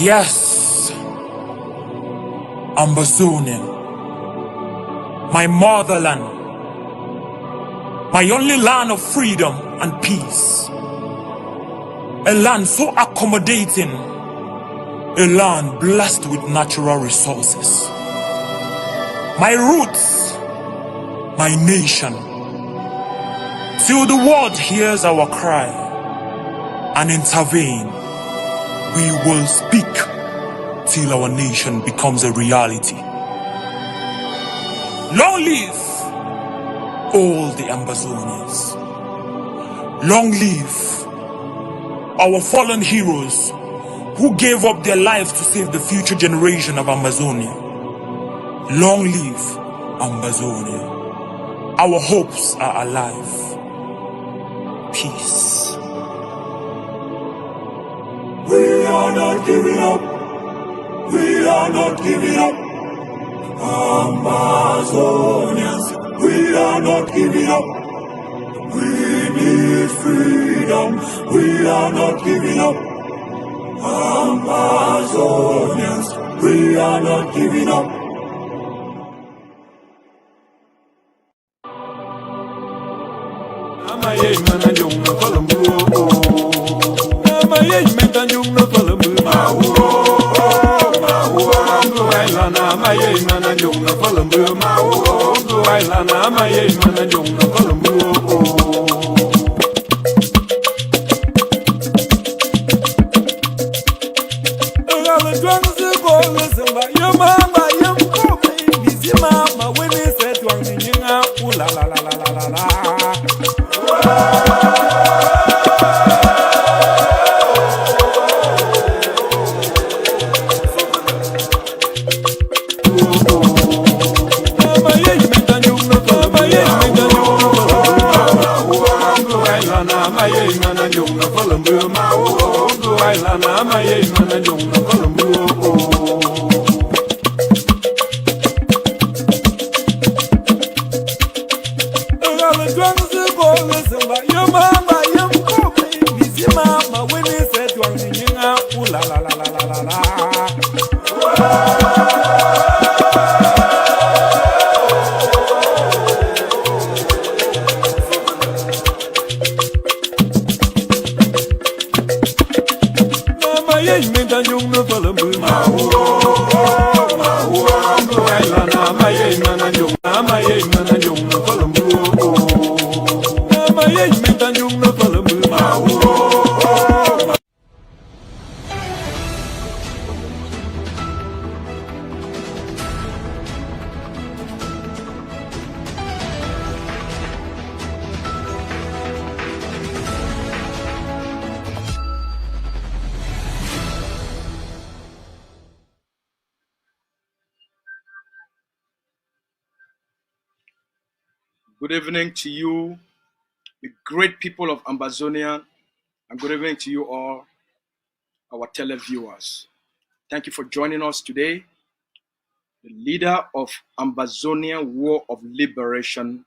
Yes, Ambazonian, my motherland, my only land of freedom and peace, a land so accommodating, a land blessed with natural resources. My roots, my nation, till the world hears our cry and intervene, we will speak till our nation becomes a reality. Long live all the Ambazonians. Long live our fallen heroes who gave up their lives to save the future generation of Amazonia. Long live Ambazonia. Our hopes are alive. Peace. We are not giving up. We are not giving up. Amazonians, we are not giving up. We need freedom. We are not giving up. Amazonians, we are not giving up. Good evening to you, the great people of Ambazonian, and good evening to you all, our televiewers. Thank you for joining us today. The leader of Ambazonian War of Liberation,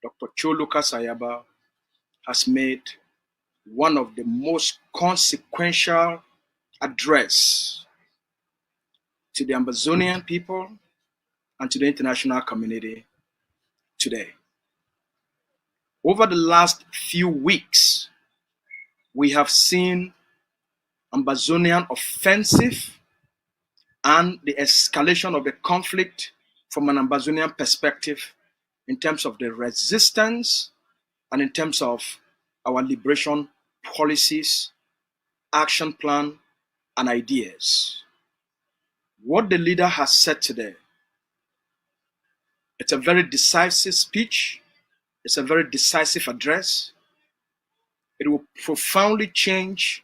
Dr. Choluka Sayaba, has made one of the most consequential address to the Ambazonian people and to the international community today. Over the last few weeks, we have seen Ambazonian offensive and the escalation of the conflict from an Ambazonian perspective in terms of the resistance and in terms of our liberation policies, action plan, and ideas. What the leader has said today, it's a very decisive speech. It's a very decisive address. It will profoundly change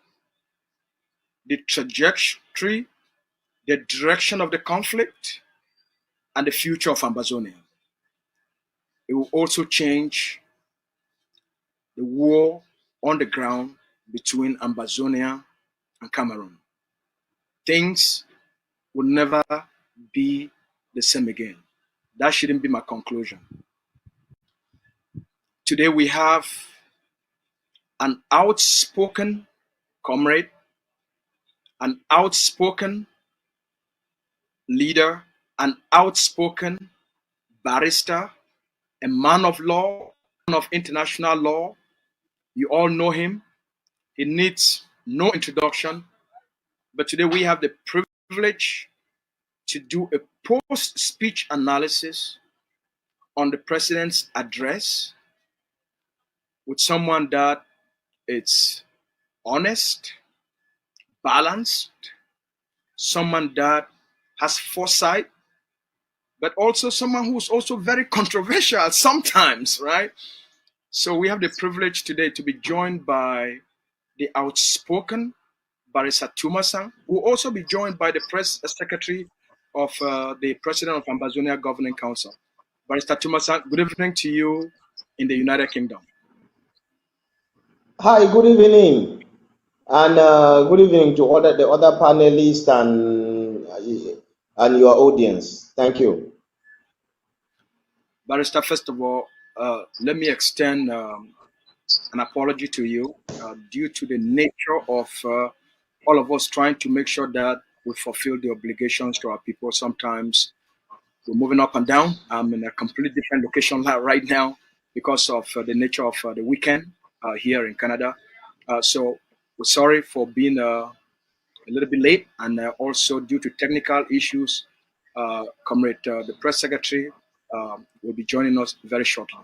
the trajectory, the direction of the conflict, and the future of Ambazonia. It will also change the war on the ground between Ambazonia and Cameroon. Things will never be the same again. That shouldn't be my conclusion. Today we have an outspoken comrade, an outspoken leader, an outspoken barrister, a man of law, man of international law. You all know him. He needs no introduction. But today we have the privilege to do a post-speech analysis on the president's address with someone that is honest, balanced, someone that has foresight, but also someone who's also very controversial sometimes, right? So we have the privilege today to be joined by the outspoken Barrister Tumassang, who will also be joined by the press secretary of the president of Ambazonian Governing Council. Barrister Tumassang, good evening to you in the United Kingdom. Hi, good evening, and good evening to the other panelists and your audience. Thank you. Barrister, first of all, let me extend an apology to you due to the nature of all of us trying to make sure that we fulfill the obligations to our people. Sometimes we're moving up and down. I'm in a completely different location right now because of the nature of the weekend here in Canada. So we're sorry for being a little bit late, and also due to technical issues, Comrade, the press secretary, will be joining us very shortly.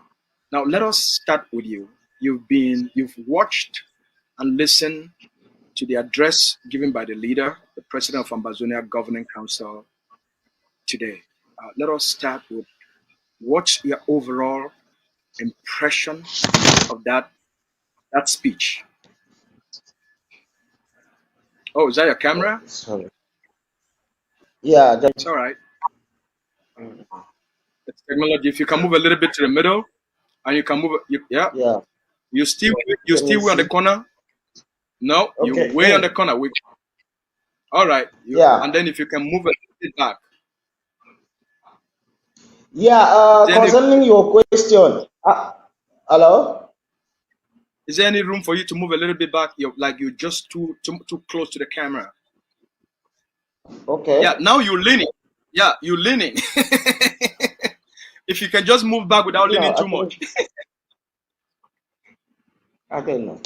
Now, let us start with you. You've watched and listened to the address given by the leader, the president of Ambazonian Governing Council today. Let us start with what's your overall impression of that speech? Oh, is that your camera? Sorry. Yeah, it's all right. It's technology. If you can move a little bit to the middle, and you can move it, yeah. You still way on the corner. No, Okay. You're way on the corner. All right. Yeah. And then if you can move a little bit back. Yeah. Concerning your question, hello. Is there any room for you to move a little bit back? You're just too close to the camera. Okay. Yeah. Now you're leaning. Yeah, you're leaning. If you can just move back without leaning too much. Okay, no.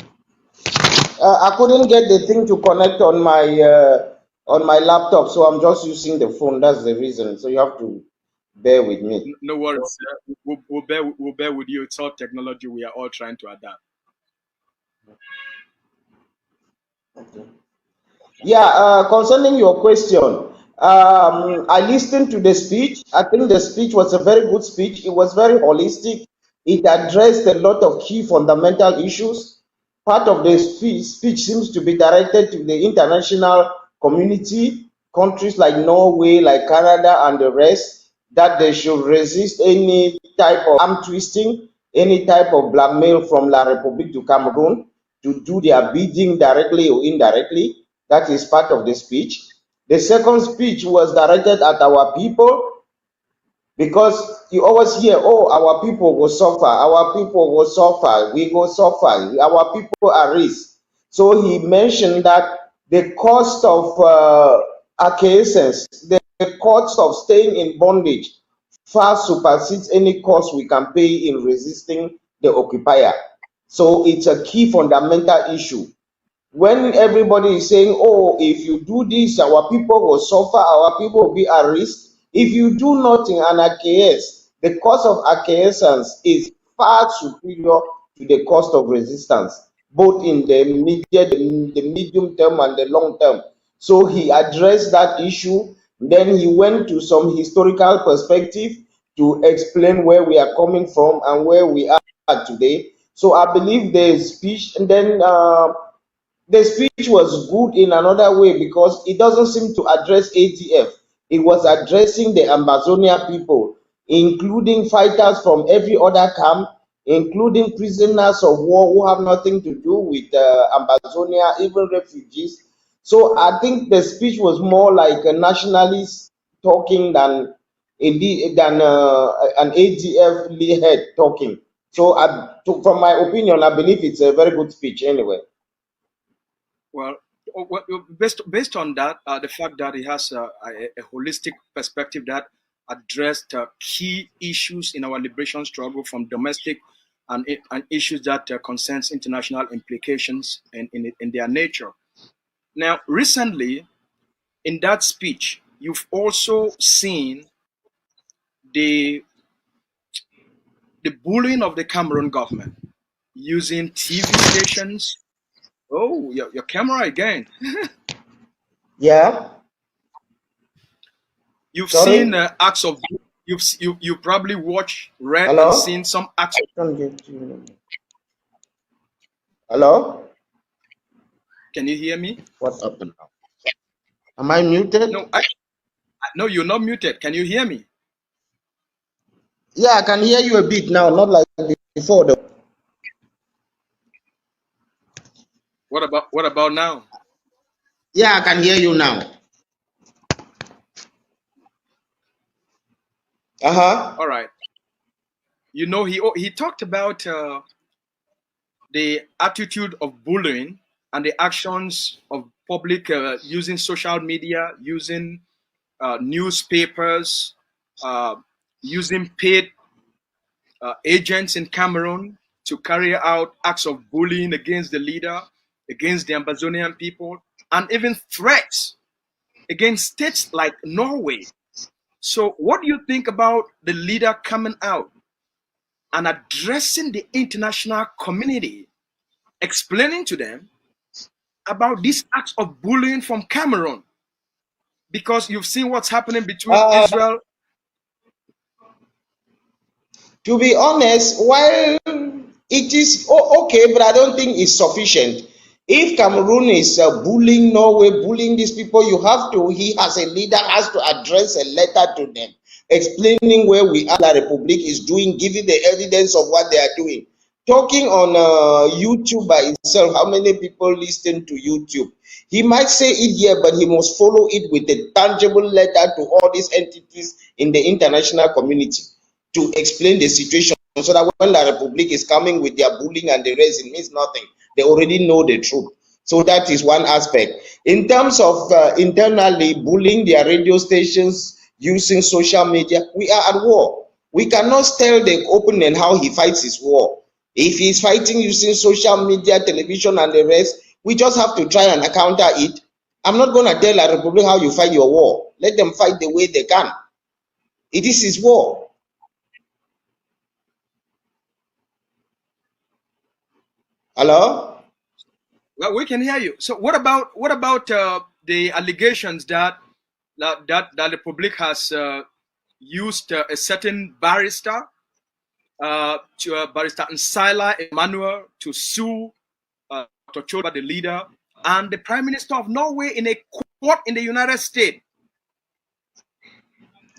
I couldn't get the thing to connect on my laptop, so I'm just using the phone. That's the reason. So you have to bear with me. No worries. We'll bear with you. It's all technology. We are all trying to adapt. Okay. Yeah. Concerning your question, I listened to the speech. I think the speech was a very good speech. It was very holistic. It addressed a lot of key fundamental issues. Part of the speech seems to be directed to the international community, countries like Norway, like Canada, and the rest, that they should resist any type of arm twisting, any type of blackmail from La République du Cameroon to do their bidding directly or indirectly. That is part of the speech. The second speech was directed at our people, because you always hear, oh, our people will suffer, our people will suffer, we will suffer, our people are risk. So he mentioned that the cost of acquiescence, the cost of staying in bondage far supersedes any cost we can pay in resisting the occupier. So it's a key fundamental issue. When everybody is saying, oh, if you do this, our people will suffer, our people will be at risk. If you do nothing and acquiesce, the cost of acquiescence is far superior to the cost of resistance, both in the medium term and the long term. So he addressed that issue. Then he went to some historical perspective to explain where we are coming from and where we are today. So I believe the speech, and then the speech was good in another way because it doesn't seem to address ATF. It was addressing the Ambazonian people, including fighters from every other camp, including prisoners of war who have nothing to do with Ambazonia, even refugees. So I think the speech was more like a nationalist talking than an ATF head talking. So from my opinion, I believe it's a very good speech anyway. Well, based on that, the fact that he has a holistic perspective that addressed key issues in our liberation struggle, from domestic and issues that concerns international implications in their nature. Now, recently, in that speech, you've also seen the bullying of the Cameroon government using TV stations. Oh, your camera again. Yeah. You've Sorry? seen acts of you probably read Hello? and seen some acts. Hello? Can you hear me? What's up now? Am I muted? No, you're not muted. Can you hear me? Yeah, I can hear you a bit now, not like before though. What about now? Yeah, I can hear you now. All right. You know, he talked about the attitude of bullying and the actions of public using social media, using newspapers, using paid agents in Cameroon to carry out acts of bullying against the leader, against the Ambazonian people, and even threats against states like Norway. So what do you think about the leader coming out and addressing the international community, explaining to them about these acts of bullying from Cameroon? Because you've seen what's happening between Israel. To be honest, while it is okay, but I don't think it's sufficient. If Cameroon is bullying Norway, bullying these people, he as a leader has to address a letter to them, explaining where we are, the Republic is doing, giving the evidence of what they are doing. Talking on YouTube by itself, how many people listen to YouTube? He might say it here, but he must follow it with a tangible letter to all these entities in the international community to explain the situation, so that when the Republic is coming with their bullying and the rest, it means nothing. They already know the truth. So that is one aspect. In terms of internally bullying their radio stations using social media, we are at war. We cannot tell the opponent how he fights his war. If he's fighting using social media, television, and the rest, we just have to try and counter it. I'm not going to tell the Republic how you fight your war. Let them fight the way they can. It is his war. Hello? Well, we can hear you. So what about the allegations that the Republic has used a certain barrister, Barrister Nsala Emmanuel, to sue Dr. Choba, the leader, and the Prime Minister of Norway in a court in the United States?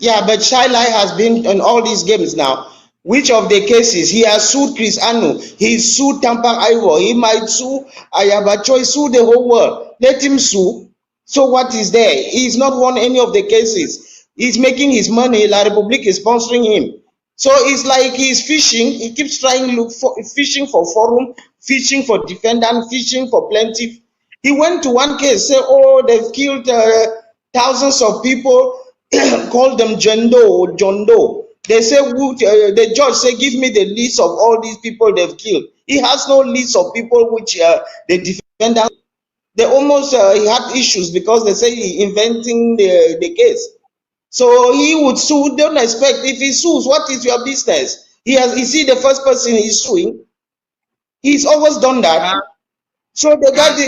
Yeah, but Shailai has been in all these games now. Which of the cases? He has sued Chris Anu, he sued Tampang Ivo, he might sue Ayabacho, he sue the whole world. Let him sue. So what is there? He's not won any of the cases. He's making his money. La Republic is sponsoring him. So it's like he's fishing. He keeps trying to fishing for forum, fishing for defendant, fishing for plaintiff. He went to one case, say, oh, they've killed thousands of people, called them John Doe. They say, the judge say, give me the list of all these people they've killed. He has no list of people which the defendant, they almost he had issues because they say he inventing the case. So he would sue. Don't expect, if he sues, what is your business? Is he the first person he's suing? He's always done that. So the guys,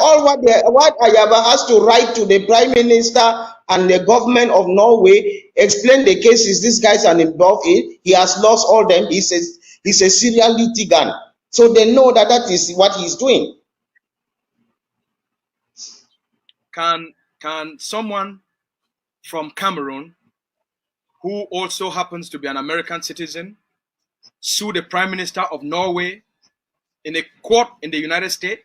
all what Ayaba has to write to the Prime Minister and the government of Norway, explain the cases these guys are involved in. He has lost all them. He's a serial litigant. So they know that is what he's doing. Can someone from Cameroon, who also happens to be an American citizen, sue the Prime Minister of Norway in a court in the United States?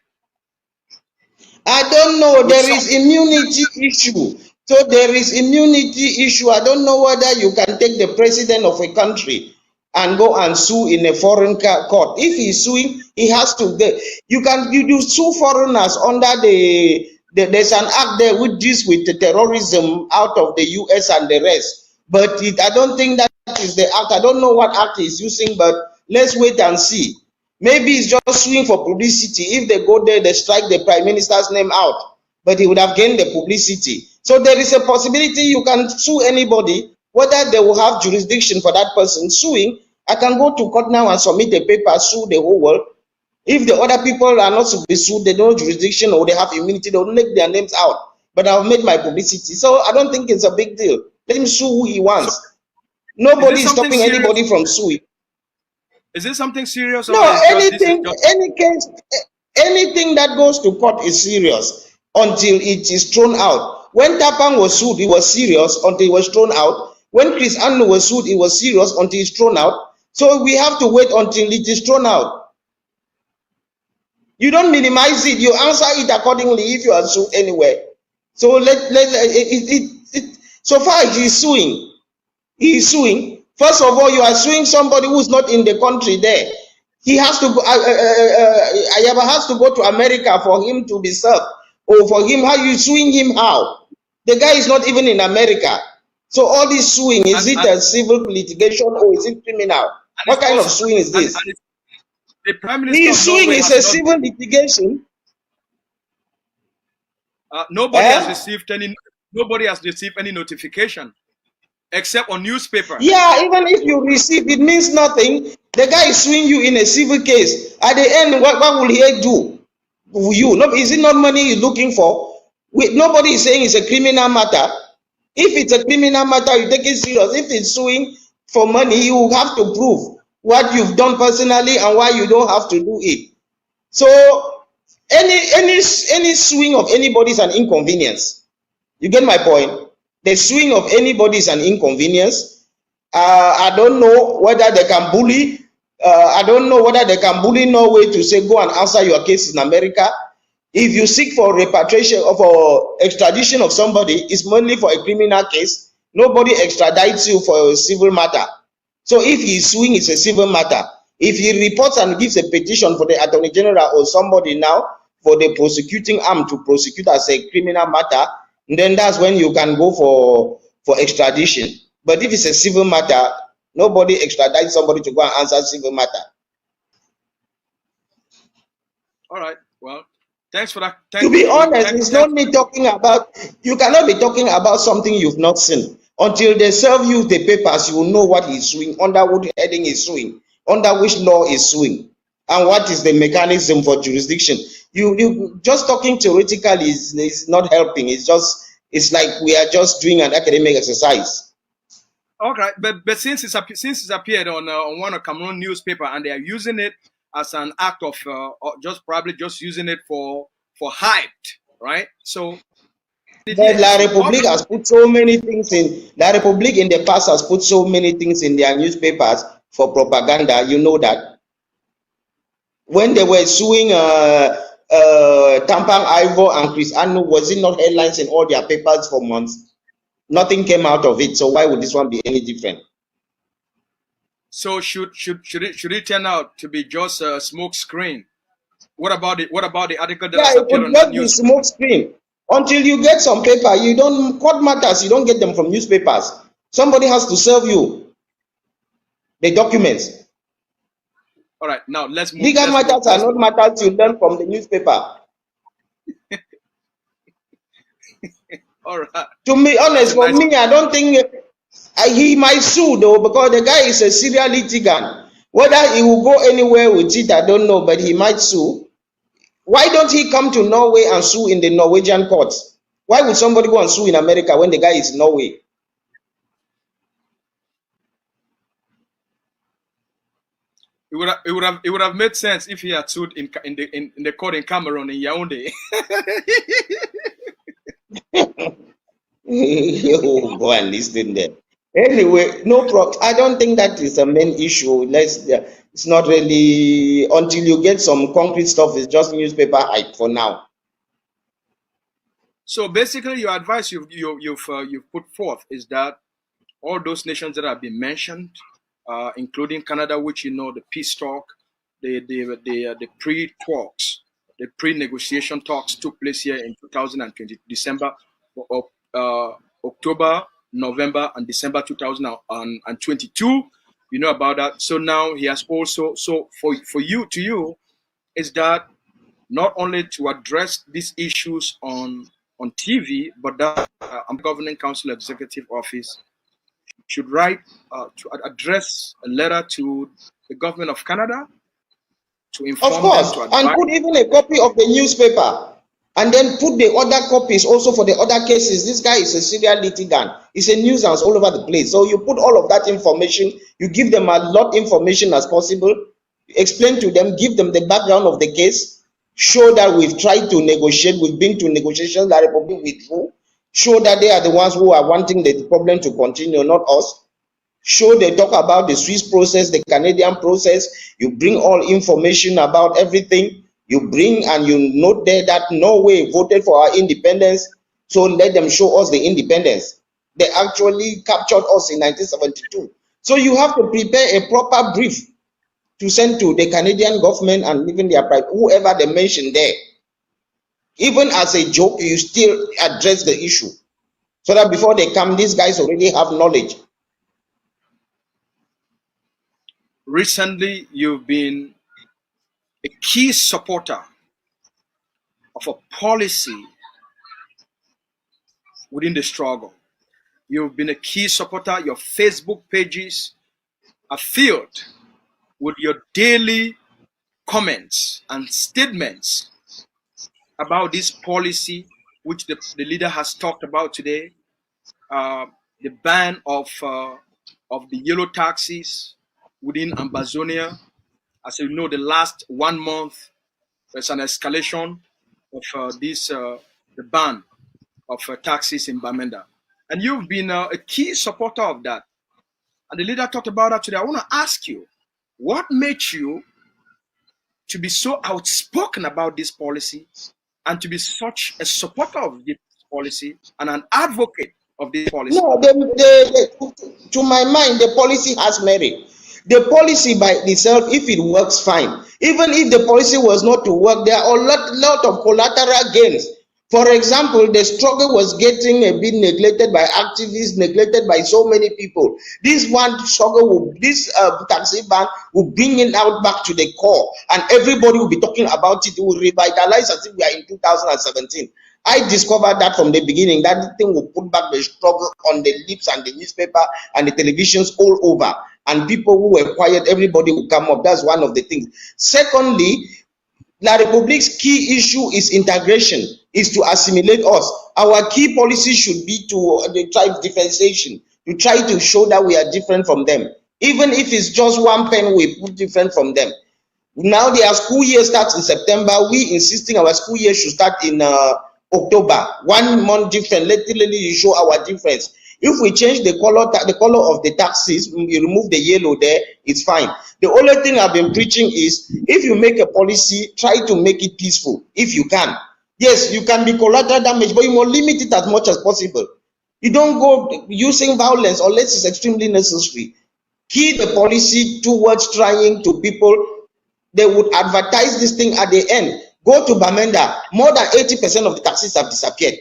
I don't know. There is immunity issue. So there is immunity issue. I don't know whether you can take the president of a country and go and sue in a foreign court. If he's suing, he has to get. You do sue foreigners under the there's an act there which deals with the terrorism out of the US and the rest. But I don't think that is the act. I don't know what act he's using, but let's wait and see. Maybe it's just suing for publicity. If they go there, they strike the Prime Minister's name out, but he would have gained the publicity. So there is a possibility you can sue anybody, whether they will have jurisdiction for that person. Suing, I can go to court now and submit a paper, sue the whole world. If the other people are not to be sued, they don't have jurisdiction or they have immunity, they will make their names out. But I've made my publicity. So I don't think it's a big deal. Let him sue who he wants. So, nobody is stopping anybody from suing. Is this something serious? No, anything that goes to court is serious until it is thrown out. When Tapang was sued, it was serious until it was thrown out. When Chris Anu was sued, it was serious until it's thrown out. So we have to wait until it is thrown out. You don't minimize it. You answer it accordingly if you are sued anywhere. So so far he is suing. He is suing. First of all, you are suing somebody who is not in the country there. He has to go. Ayaba has to go to America for him to be served, or for him. How you suing him? How? The guy is not even in America. So all this suing, is it a civil litigation or is it criminal? What kind of suing is this? The Prime Minister he is suing is a civil litigation. Nobody has received any. Nobody has received any notification, except on newspaper. Yeah, even if you receive, it means nothing. The guy is suing you in a civil case. At the end, what will he do? You, no, is it not money you're looking for? Nobody is saying it's a criminal matter. If it's a criminal matter, you take it serious. If it's suing for money, you have to prove what you've done personally and why you don't have to do it. So any suing of anybody is an inconvenience. You get my point? The suing of anybody is an inconvenience. I don't know whether they can bully. I don't know whether they can bully Norway to say go and answer your case in America. If you seek for repatriation or for extradition of somebody, it's mainly for a criminal case. Nobody extradites you for a civil matter. So if he's suing, it's a civil matter. If he reports and gives a petition for the Attorney General or somebody now for the prosecuting arm to prosecute as a criminal matter, then that's when you can go for extradition. But if it's a civil matter, nobody extradites somebody to go and answer civil matter. All right. Well, thanks for that. To be honest, it's not me talking about. You cannot be talking about something you've not seen. Until they serve you the papers, you will know what he's suing, under what heading is suing, under which law is suing, and what is the mechanism for jurisdiction. You just talking theoretically is not helping. It's like we are just doing an academic exercise. Okay, but since it's appeared on one of Cameroon newspaper and they are using it as an act of probably using it for hype, right? So. But La Republique has put so many things in. La Republique in the past has put so many things in their newspapers for propaganda. You know that. When they were suing Tampang Ivor and Chris Anu, was it not headlines in all their papers for months? Nothing came out of it. So why would this one be any different? So should it turn out to be just a smoke screen? What about the article that has appeared on the news? Smoke screen. Until you get some paper, you don't. Court matters, you don't get them from newspapers. Somebody has to serve you the documents. All right, now let's move. Legal matters are not matters you learn from the newspaper. All right. To be honest, for me, I don't think he might sue though, because the guy is a serial litigant. Whether he will go anywhere with it, I don't know, but he might sue. Why don't he come to Norway and sue in the Norwegian courts? Why would somebody go and sue in America when the guy is in Norway? It would have made sense if he had sued in the court in Cameroon in Yaoundé. You go and listen there. Anyway, no problem. I don't think that is a main issue. It's not really, until you get some concrete stuff. It's just newspaper hype for now. So basically, your advice you've put forth is that all those nations that have been mentioned, including Canada, which the peace talk, the pre-talks, the pre-negotiation talks took place here in 2020, December, October, November, and December 2022. You know about that. So now he has also, so for you, is that not only to address these issues on TV, but that Governing Council Executive Office should write to address a letter to the government of Canada to inform Of course, them to and advise. put even a copy of the newspaper, and then put the other copies also for the other cases. This guy is a serial litigant. It's a nuisance all over the place. So you put all of that information, you give them a lot information as possible, explain to them, give them the background of the case, show that we've tried to negotiate, we've been to negotiations that Republic withdrew, show that they are the ones who are wanting the problem to continue, not us. Show they talk about the Swiss process, the Canadian process. You bring all information about everything. You bring and you note there that Norway voted for our independence. So let them show us the independence. They actually captured us in 1972. So you have to prepare a proper brief to send to the Canadian government and even their private, whoever they mention there. Even as a joke, you still address the issue. So that before they come, these guys already have knowledge. Recently, you've been a key supporter of a policy within the struggle. You've been a key supporter. Your Facebook pages are filled with your daily comments and statements about this policy, which the leader has talked about today, the ban of the yellow taxis within Ambazonia. As you know, the last 1 month, there's an escalation of the ban of taxis in Bamenda. And you've been a key supporter of that. And the leader talked about that today. I want to ask you, what made you to be so outspoken about this policy and to be such a supporter of this policy and an advocate of this policy? No, to my mind, the policy has merit. The policy by itself, if it works, fine. Even if the policy was not to work, there are a lot of collateral gains. For example, the struggle was getting a bit neglected by activists, neglected by so many people. This one struggle, this taxi ban will bring it out back to the core, and everybody will be talking about it. It will revitalize as if we are in 2017. I discovered that from the beginning. That thing will put back the struggle on the lips and the newspaper and the televisions all over. And people who were quiet, everybody will come up. That's one of the things. Secondly, La Republic's key issue is integration, is to assimilate us. Our key policy should be to try differentiation, to try to show that we are different from them. Even if it's just one pen, we put different from them. Now their school year starts in September. We insisting our school year should start in October. 1 month different. Literally, show our difference. If we change the color of the taxis, we remove the yellow there, it's fine. The only thing I've been preaching is, if you make a policy, try to make it peaceful, if you can. Yes, you can be collateral damage, but you must limit it as much as possible. You don't go using violence unless it's extremely necessary. Key the policy towards trying to people. They would advertise this thing at the end. Go to Bamenda, more than 80% of the taxis have disappeared.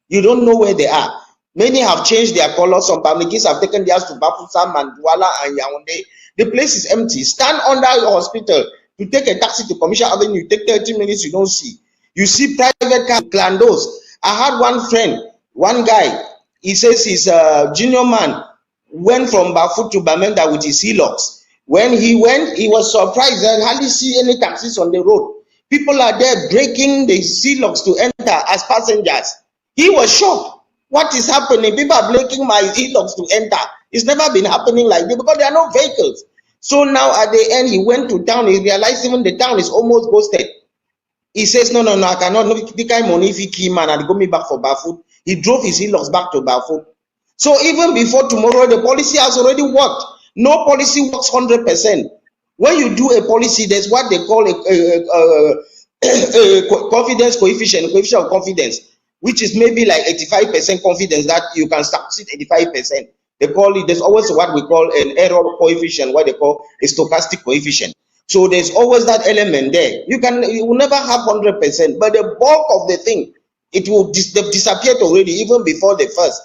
You don't know where they are. Many have changed their colors. Some Bamlikis have taken theirs to Bafoussam and Douala and Yaoundé. The place is empty. Stand under your hospital to take a taxi to Commercial Avenue. You take 30 minutes, you don't see. You see private cars, clandos. I had one friend, one guy, he says he's a junior man, went from Bafut to Bamenda with his Hilux. When he went, he was surprised that hardly see any taxis on the road. People are there breaking the Hilux to enter as passengers. He was shocked. What is happening? People are breaking my Hilux to enter. It's never been happening like this because there are no vehicles. So now at the end, he went to town. He realized even the town is almost ghosted. He says, no, I cannot. No, the kind money if he came and I'll go me back for Bafut. He drove his Hilux back to Bafut. So even before tomorrow, the policy has already worked. No policy works 100%. When you do a policy, there's what they call a confidence coefficient of confidence, which is maybe like 85% confidence that you can succeed 85%. They call it, there's always what we call an error coefficient, what they call a stochastic coefficient. So there's always that element there. You will never have 100%, but the bulk of the thing, it will they've disappeared already, even before the first.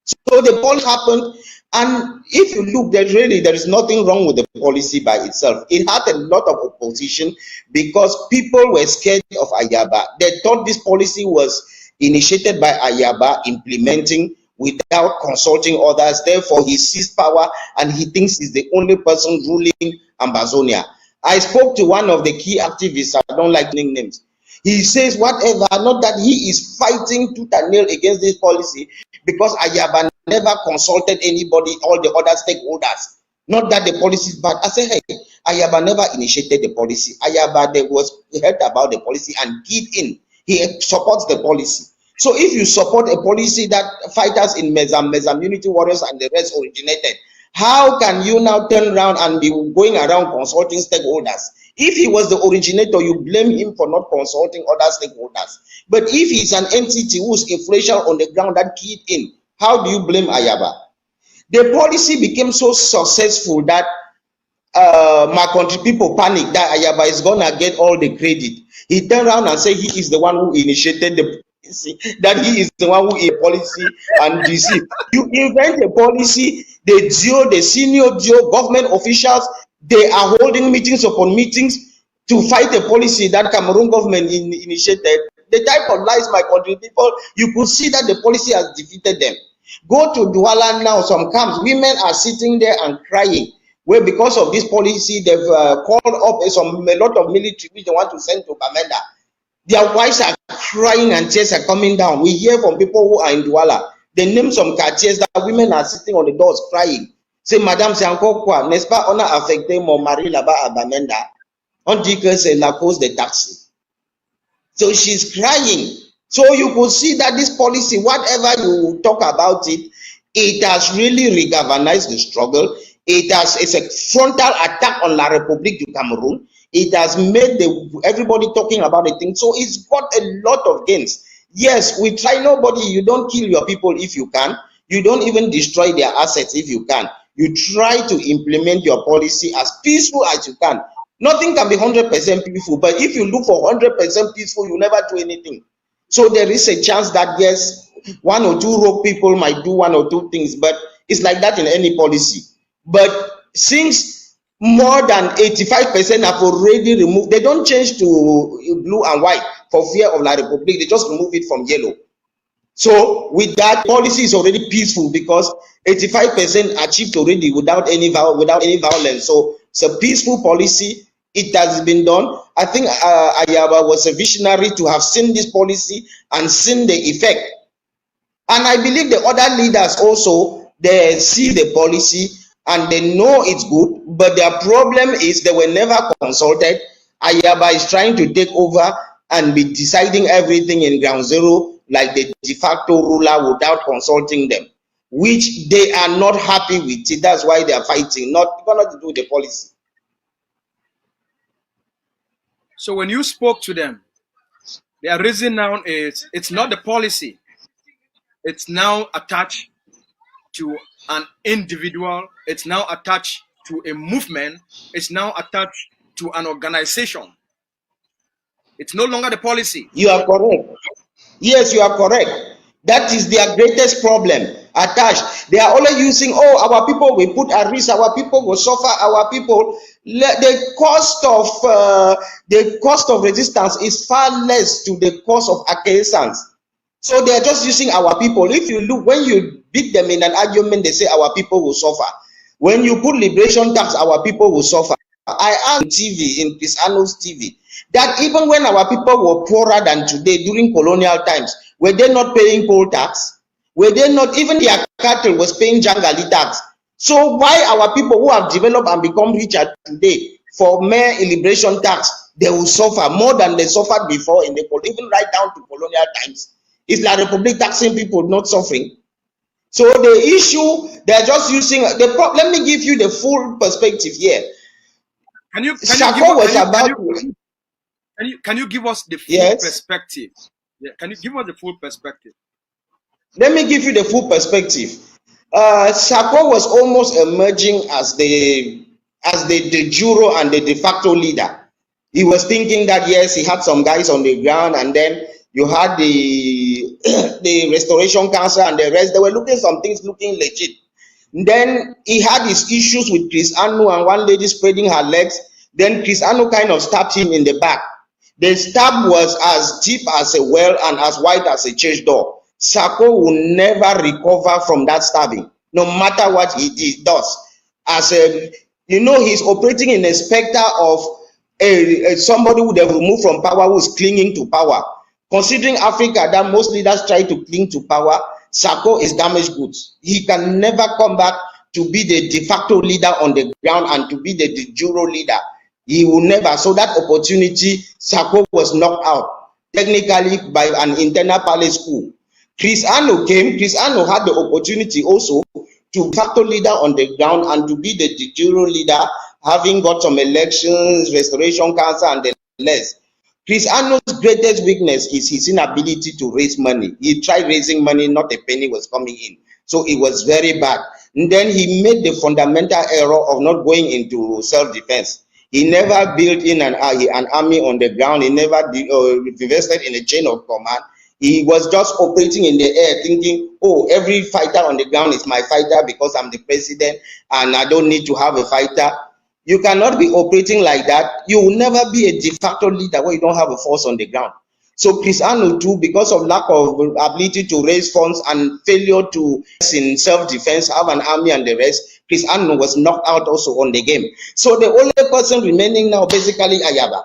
So the policy happened, and if you look, there is nothing wrong with the policy by itself. It had a lot of opposition because people were scared of Ayaba. They thought this policy was initiated by Ayaba, implementing without consulting others. Therefore, he seized power and he thinks he's the only person ruling Ambazonia. I spoke to one of the key activists, I don't like naming names. He says whatever, not that he is fighting tooth and nail against this policy because Ayaba never consulted anybody, all the other stakeholders. Not that the policy is bad. I say, hey, Ayaba never initiated the policy. Ayaba heard about the policy and keyed in. He supports the policy. So if you support a policy that fighters in Mezam Unity Warriors and the rest originated, how can you now turn around and be going around consulting stakeholders? If he was the originator, you blame him for not consulting other stakeholders. But if he's an entity who's influential on the ground that keyed in, how do you blame Ayaba? The policy became so successful that my country people panic that Ayaba is gonna get all the credit. He turned around and said he is the one who initiated the policy, that he is the one who is policy and deceived. You invent a policy, the senior government officials, they are holding meetings upon meetings to fight a policy that Cameroon government initiated. The type of lies, my country people, you could see that the policy has defeated them. Go to Douala now, some camps, women are sitting there and crying. Well, because of this policy, they've called up a lot of military which they want to send to Bamenda. Their wives are crying and tears are coming down. We hear from people who are in Douala. They name some quartiers that women are sitting on the doors crying. Say, Madame, c'est encore quoi? N'est-ce pas, on a affecté mon mari là-bas à Bamenda. On dit que c'est la cause des taxis. So she's crying. So you could see that this policy, whatever you talk about it, it has really regalvanized the struggle. It's a frontal attack on La République du Cameroon. It has made everybody talking about the thing. So it's got a lot of gains. Yes, we try nobody. You don't kill your people if you can. You don't even destroy their assets if you can. You try to implement your policy as peaceful as you can. Nothing can be 100% peaceful, but if you look for 100% peaceful, you never do anything. So there is a chance that yes, one or two rogue people might do one or two things, but it's like that in any policy. But since more than 85% have already removed, they don't change to blue and white for fear of La République, they just remove it from yellow. So with that, policy is already peaceful because 85% achieved already without any violence. So it's a peaceful policy. It has been done. I think Ayaba was a visionary to have seen this policy and seen the effect. And I believe the other leaders also, they see the policy and they know it's good, but their problem is they were never consulted. Ayaba is trying to take over and be deciding everything in ground zero like the de facto ruler without consulting them, which they are not happy with it. That's why they are fighting, not to do the policy. So when you spoke to them, their reason now is it's not the policy. It's now attached to an individual. It's now attached to a movement. It's now attached to an organization. It's no longer the policy. You are correct. Yes, you are correct. That is their greatest problem. Attached. They are only using, oh, our people will put at risk, our people will suffer, our people. The cost of resistance is far less to the cost of acquiescence. So they are just using our people. If you look, when you beat them in an argument, they say our people will suffer. When you put liberation tax, our people will suffer. I asked TV, in Cristiano's TV, that even when our people were poorer than today during colonial times, were they not paying poll tax? Were they not, even their cattle was paying Jangali tax? So why our people who have developed and become richer today for mere liberation tax, they will suffer more than they suffered before in the even right down to colonial times? Is La République taxing people not suffering? So the issue, they're just using let me give you the full perspective here. Can you give us the full perspective? Yeah, can you give us the full perspective? Let me give you the full perspective. Sako was almost emerging as the as the de jure and the de facto leader. He was thinking that yes, he had some guys on the ground, and then you had the the Restoration Council and the rest. They were looking some things looking legit. Then he had his issues with Chris Anu and one lady spreading her legs. Then Chris Anu kind of stabbed him in the back. The stab was as deep as a well and as wide as a church door. Sako will never recover from that stabbing, no matter what he does. As a, you know, he's operating in a specter of somebody who they removed from power, who is clinging to power. Considering Africa that most leaders try to cling to power, Sako is damaged goods. He can never come back to be the de facto leader on the ground and to be the de jure leader. He will never. So that opportunity, Sako was knocked out, technically by an internal palace coup. Chris Anu came. Chris Anu had the opportunity also to de facto leader on the ground and to be the de jure leader, having got some elections, Restoration Council, and the less. Chris Anu's greatest weakness is his inability to raise money. He tried raising money, not a penny was coming in. So it was very bad. And then he made the fundamental error of not going into self-defense. He never built in an army on the ground. He never invested in a chain of command. He was just operating in the air, thinking, oh, every fighter on the ground is my fighter because I'm the president and I don't need to have a fighter. You cannot be operating like that. You will never be a de facto leader where you don't have a force on the ground. So Chris Anu too, because of lack of ability to raise funds and failure to, in self-defense, have an army and the rest, Chris Anu was knocked out also on the game. So the only person remaining now, basically Ayaba.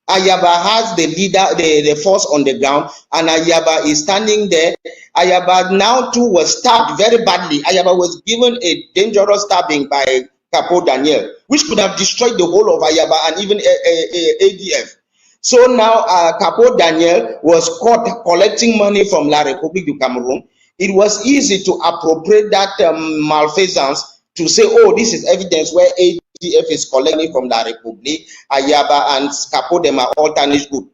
Ayaba has the leader, the force on the ground, and Ayaba is standing there. Ayaba now too was stabbed very badly. Ayaba was given a dangerous stabbing by Capo Daniel, which could have destroyed the whole of Ayaba and even ADF. So now Capo Daniel was caught collecting money from La République du Cameroon. It was easy to appropriate that malfeasance to say, oh, this is evidence where ADF is collecting from La République, Ayaba and Capo, them are all tarnished good.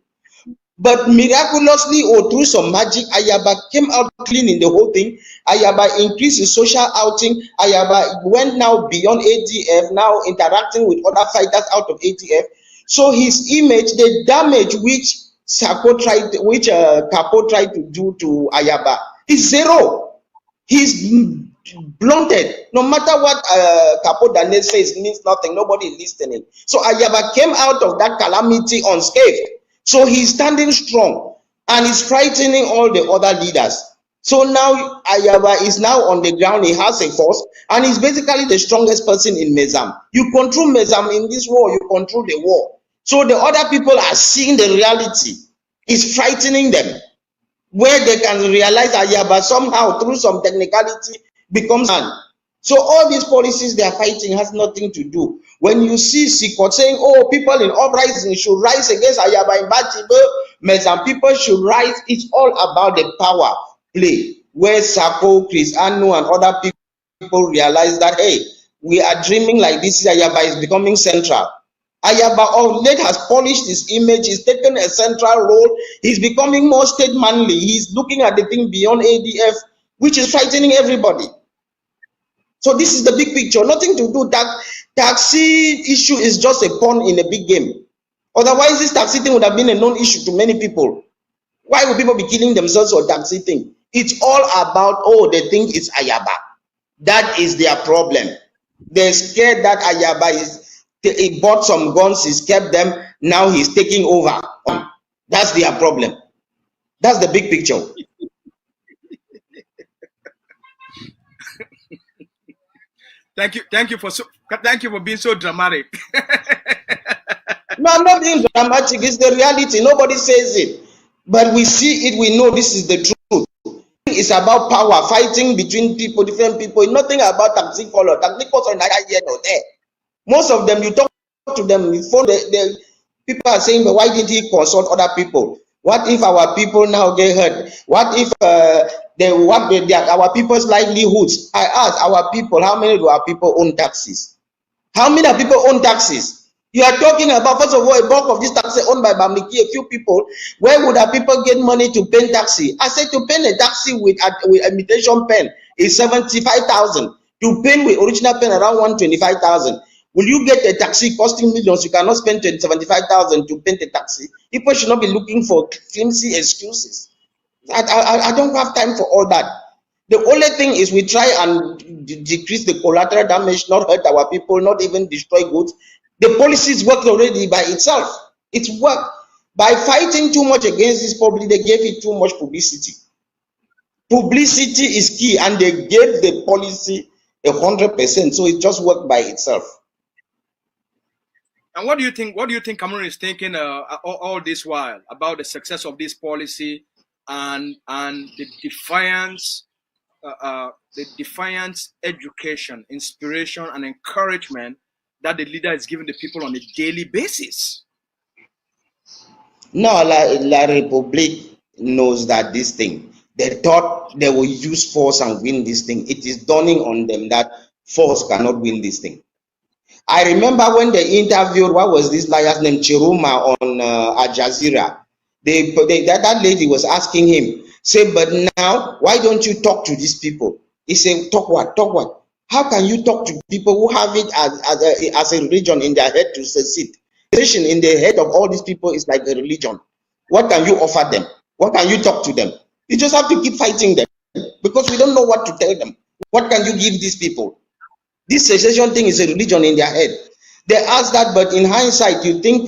But miraculously or through some magic, Ayaba came out clean in the whole thing. Ayaba increased his social outing. Ayaba went now beyond ADF, now interacting with other fighters out of ADF. So his image, the damage which Capo tried to do to Ayaba is zero. He's blunted. No matter what Capo Daniel says, it means nothing. Nobody is listening. So Ayaba came out of that calamity unscathed. So he's standing strong and he's frightening all the other leaders. So now Ayaba is now on the ground. He has a force and he's basically the strongest person in Mezam. You control Mezam in this war, you control the war. So the other people are seeing the reality. It's frightening them. Where they can realize Ayaba somehow through some technicality becomes man. So all these policies they are fighting has nothing to do. When you see Sikot saying, oh, people in uprising should rise against Ayaba in Bachibo, Mezam people should rise, it's all about the power play. Where Sako, Chris Anu and other people realize that, hey, we are dreaming like this, Ayaba is becoming central. Ayaba of late has polished his image, he's taken a central role, he's becoming more state-manly, he's looking at the thing beyond ADF, which is frightening everybody. So this is the big picture, nothing to do. That taxi issue is just a pawn in a big game. Otherwise, this taxi thing would have been a non-issue to many people. Why would people be killing themselves for taxi thing? It's all about, oh, they think it's Ayaba. That is their problem. They're scared that Ayaba he bought some guns, he's kept them, now he's taking over. That's their problem. That's the big picture. Thank you for being so dramatic. No, I'm not being dramatic. It's the reality. Nobody says it, but we see it. We know this is the truth. It's about power, fighting between people, different people. It's nothing about taxi color. Taxi color here or there. Most of them, you talk to them before people are saying, but why didn't he consult other people? What if our people now get hurt? What if our people's livelihoods? I ask our people, how many do our people own taxis? How many people own taxis? You are talking about, first of all, a bulk of this taxi owned by Bamliki, a few people. Where would our people get money to paint taxi? I said to paint a taxi with imitation pen is 75,000. To paint with original pen around 125,000. Will you get a taxi costing millions? You cannot spend 75,000 to paint a taxi. People should not be looking for flimsy excuses. I don't have time for all that. The only thing is we try and decrease the collateral damage, not hurt our people, not even destroy goods. The policies worked already by itself. It's worked. By fighting too much against this public, they gave it too much publicity. Publicity is key, and they gave the policy 100%, so it just worked by itself. And what do you think? What do you think Cameroon is thinking all this while about the success of this policy and the defiance, education, inspiration, and encouragement that the leader is giving the people on a daily basis? No, La Republique knows that this thing. They thought they will use force and win this thing. It is dawning on them that force cannot win this thing. I remember when they interviewed, what was this liar's name, Chiruma, on Al Jazeera. That lady was asking him, say, but now, why don't you talk to these people? He said, talk what? Talk what? How can you talk to people who have it as a religion in their head to secede? In the head of all these people is like a religion. What can you offer them? What can you talk to them? You just have to keep fighting them because we don't know what to tell them. What can you give these people? This secession thing is a religion in their head. They asked that, but in hindsight, you think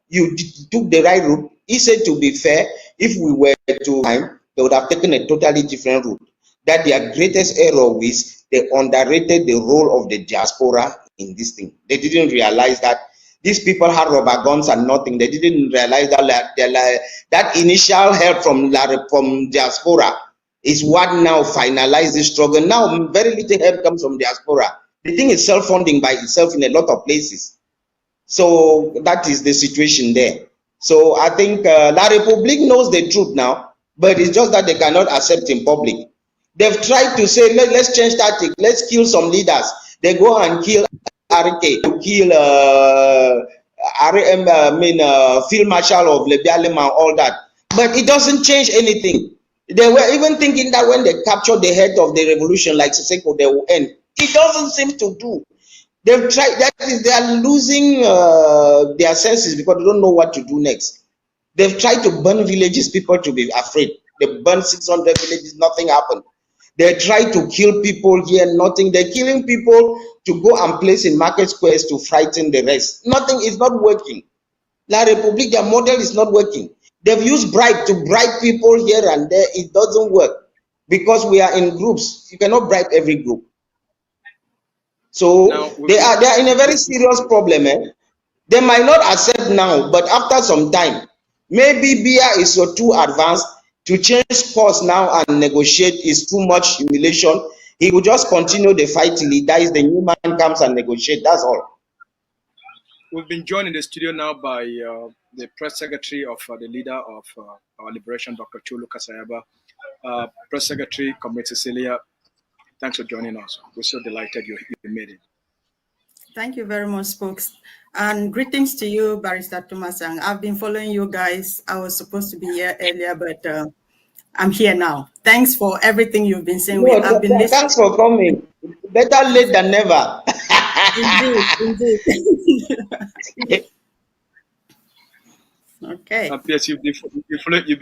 you took the right route? He said, to be fair, if we were to time, they would have taken a totally different route. That their greatest error was they underrated the role of the diaspora in this thing. They didn't realize that these people had rubber guns and nothing. They didn't realize that that initial help from diaspora is what now finalized the struggle. Now, very little help comes from diaspora. The thing is self-funding by itself in a lot of places. So that is the situation there. So I think La Republique knows the truth now, but it's just that they cannot accept in public. They've tried to say, let's change tactics, let's kill some leaders. They go and kill RK, kill Field Marshal of Lebialema, all that. But it doesn't change anything. They were even thinking that when they capture the head of the revolution, like Siseko, they will end. It doesn't seem to do. They've tried. That is, they are losing their senses because they don't know what to do next. They've tried to burn villages, people to be afraid. They burned 600 villages, nothing happened. They try to kill people here, nothing. They're killing people to go and place in market squares to frighten the rest. Nothing is not working. La Republique, their model is not working. They've used bribe to bribe people here and there. It doesn't work because we are in groups. You cannot bribe every group. So they are in a very serious problem. They might not accept now, but after some time, maybe Biya is so too advanced to change course now and negotiate is too much humiliation. He will just continue the fight till he dies. The new man comes and negotiate. That's all. We've been joined in the studio now by the press secretary of the leader of our liberation, Dr. Chulu Kasayaba. Press secretary, Comrade Cecilia, thanks for joining us. We're so delighted you made it. Thank you very much, Spokes. And greetings to you, Barrister Tumassang. I've been following you guys. I was supposed to be here earlier, but I'm here now. Thanks for everything you've been saying. No, thanks for coming. Better late than never. Indeed. Okay. Yes, you've been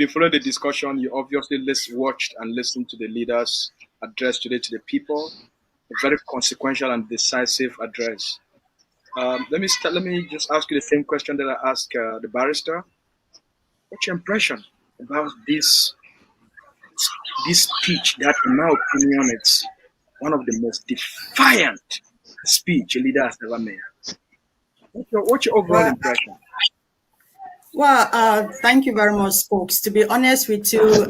following the discussion. You obviously watched and listened to the leader's address today to the people. A very consequential and decisive address. Let me just ask you the same question that I asked the barrister. What's your impression about this speech that, in my opinion, it's one of the most defiant speech a leader has ever made? What's your overall impression? Well, thank you very much, Spokes. To be honest with you,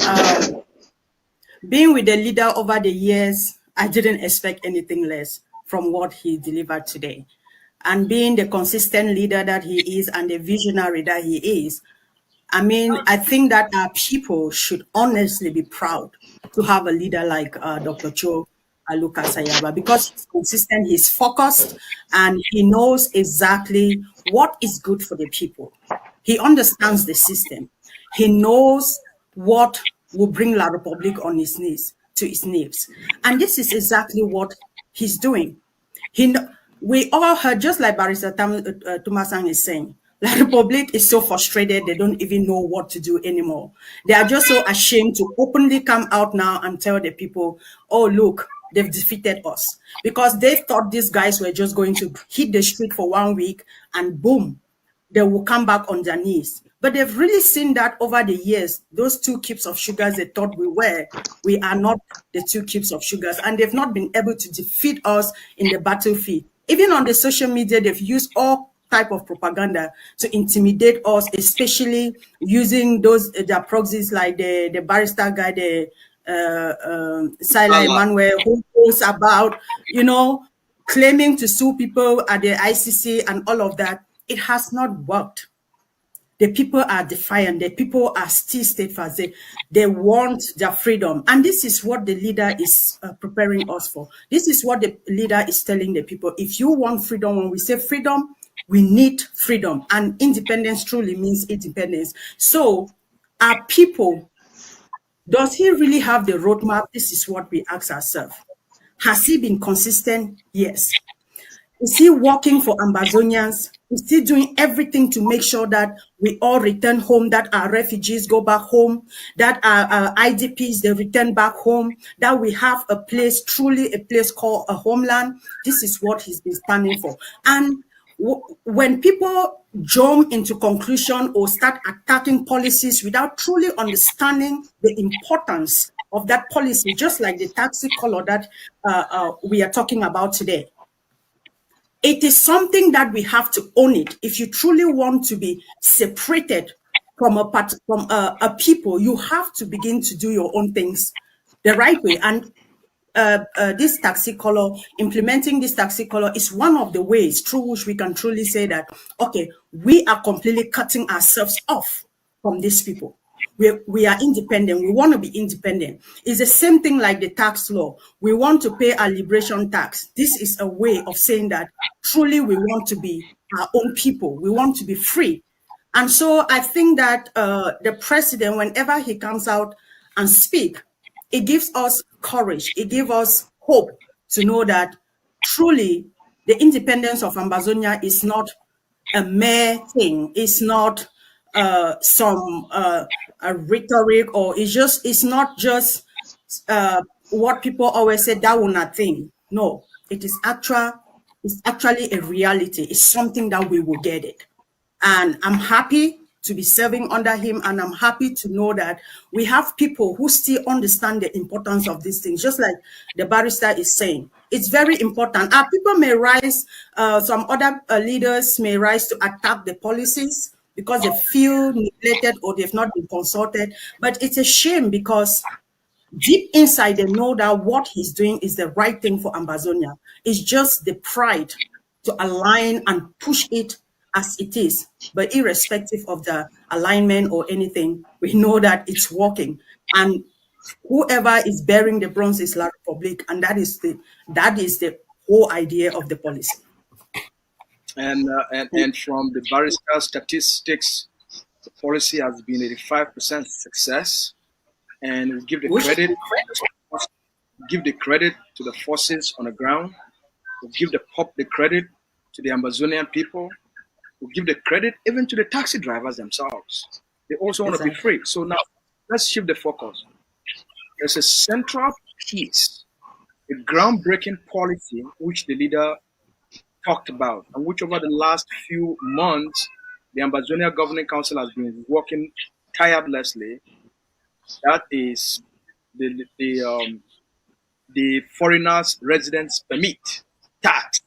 being with the leader over the years, I didn't expect anything less from what he delivered today. And being the consistent leader that he is and the visionary that he is, I mean, I think that our people should honestly be proud to have a leader like Dr. Cho Aluka Sayaba, because he's consistent, he's focused, and he knows exactly what is good for the people. He understands the system. He knows what will bring La Republique on his knees, to his knees. And this is exactly what he's doing. we all heard, just like Barrister Tumassang is saying, La Republic is so frustrated, they don't even know what to do anymore. They are just so ashamed to openly come out now and tell the people, oh, look, they've defeated us. Because they thought these guys were just going to hit the street for 1 week and boom, they will come back on their knees. But they've really seen that over the years, those 2 cubes of sugars they thought we are not the 2 cubes of sugars, and they've not been able to defeat us in the battlefield. Even on the social media, they've used all type of propaganda to intimidate us, especially using those their proxies like the barrister guy, the Sila Emmanuel, who goes about, claiming to sue people at the ICC and all of that. It has not worked. The people are defiant. The people are still steadfast. They want their freedom. And this is what the leader is preparing us for. This is what the leader is telling the people. If you want freedom, when we say freedom, we need freedom. And independence truly means independence. So our people, does he really have the roadmap? This is what we ask ourselves. Has he been consistent? Yes. Is he working for Ambazonians? Is he doing everything to make sure that we all return home, that our refugees go back home, that our IDPs, they return back home, that we have a place, truly a place called a homeland? This is what he's been standing for. And when people jump into conclusion or start attacking policies without truly understanding the importance of that policy, just like the taxi color that we are talking about today, it is something that we have to own it. If you truly want to be separated from a people, you have to begin to do your own things the right way. And this taxi color, implementing this taxi color is one of the ways through which we can truly say that, okay, we are completely cutting ourselves off from these people. We are independent. We want to be independent. It's the same thing like the tax law. We want to pay our liberation tax. This is a way of saying that truly we want to be our own people. We want to be free. And so I think that the president, whenever he comes out and speak, it gives us courage. It gives us hope to know that truly the independence of Ambazonia is not a mere thing. It's not some rhetoric, or it's not just what people always say, that will not thing. No, it's actually a reality. It's something that we will get it. And I'm happy to be serving under him, and I'm happy to know that we have people who still understand the importance of these things, just like the barrister is saying. It's very important. People may rise, some other leaders may rise to attack the policies because they feel neglected or they've not been consulted. But it's a shame, because deep inside they know that what he's doing is the right thing for Ambazonia. It's just the pride to align and push it as it is. But irrespective of the alignment or anything, we know that it's working. And whoever is bearing the brunt is La Republic, and that is the whole idea of the policy. And from the barrister statistics, the policy has been 85% success, and we give the credit to the forces on the ground. We give the credit to the Ambazonian people. We give the credit even to the taxi drivers themselves. They also want to be free. So now let's shift the focus. There's a central piece, a groundbreaking policy which the leader talked about, and which over the last few months the Ambazonia Governing Council has been working tirelessly. That is the foreigners' residence permit tax.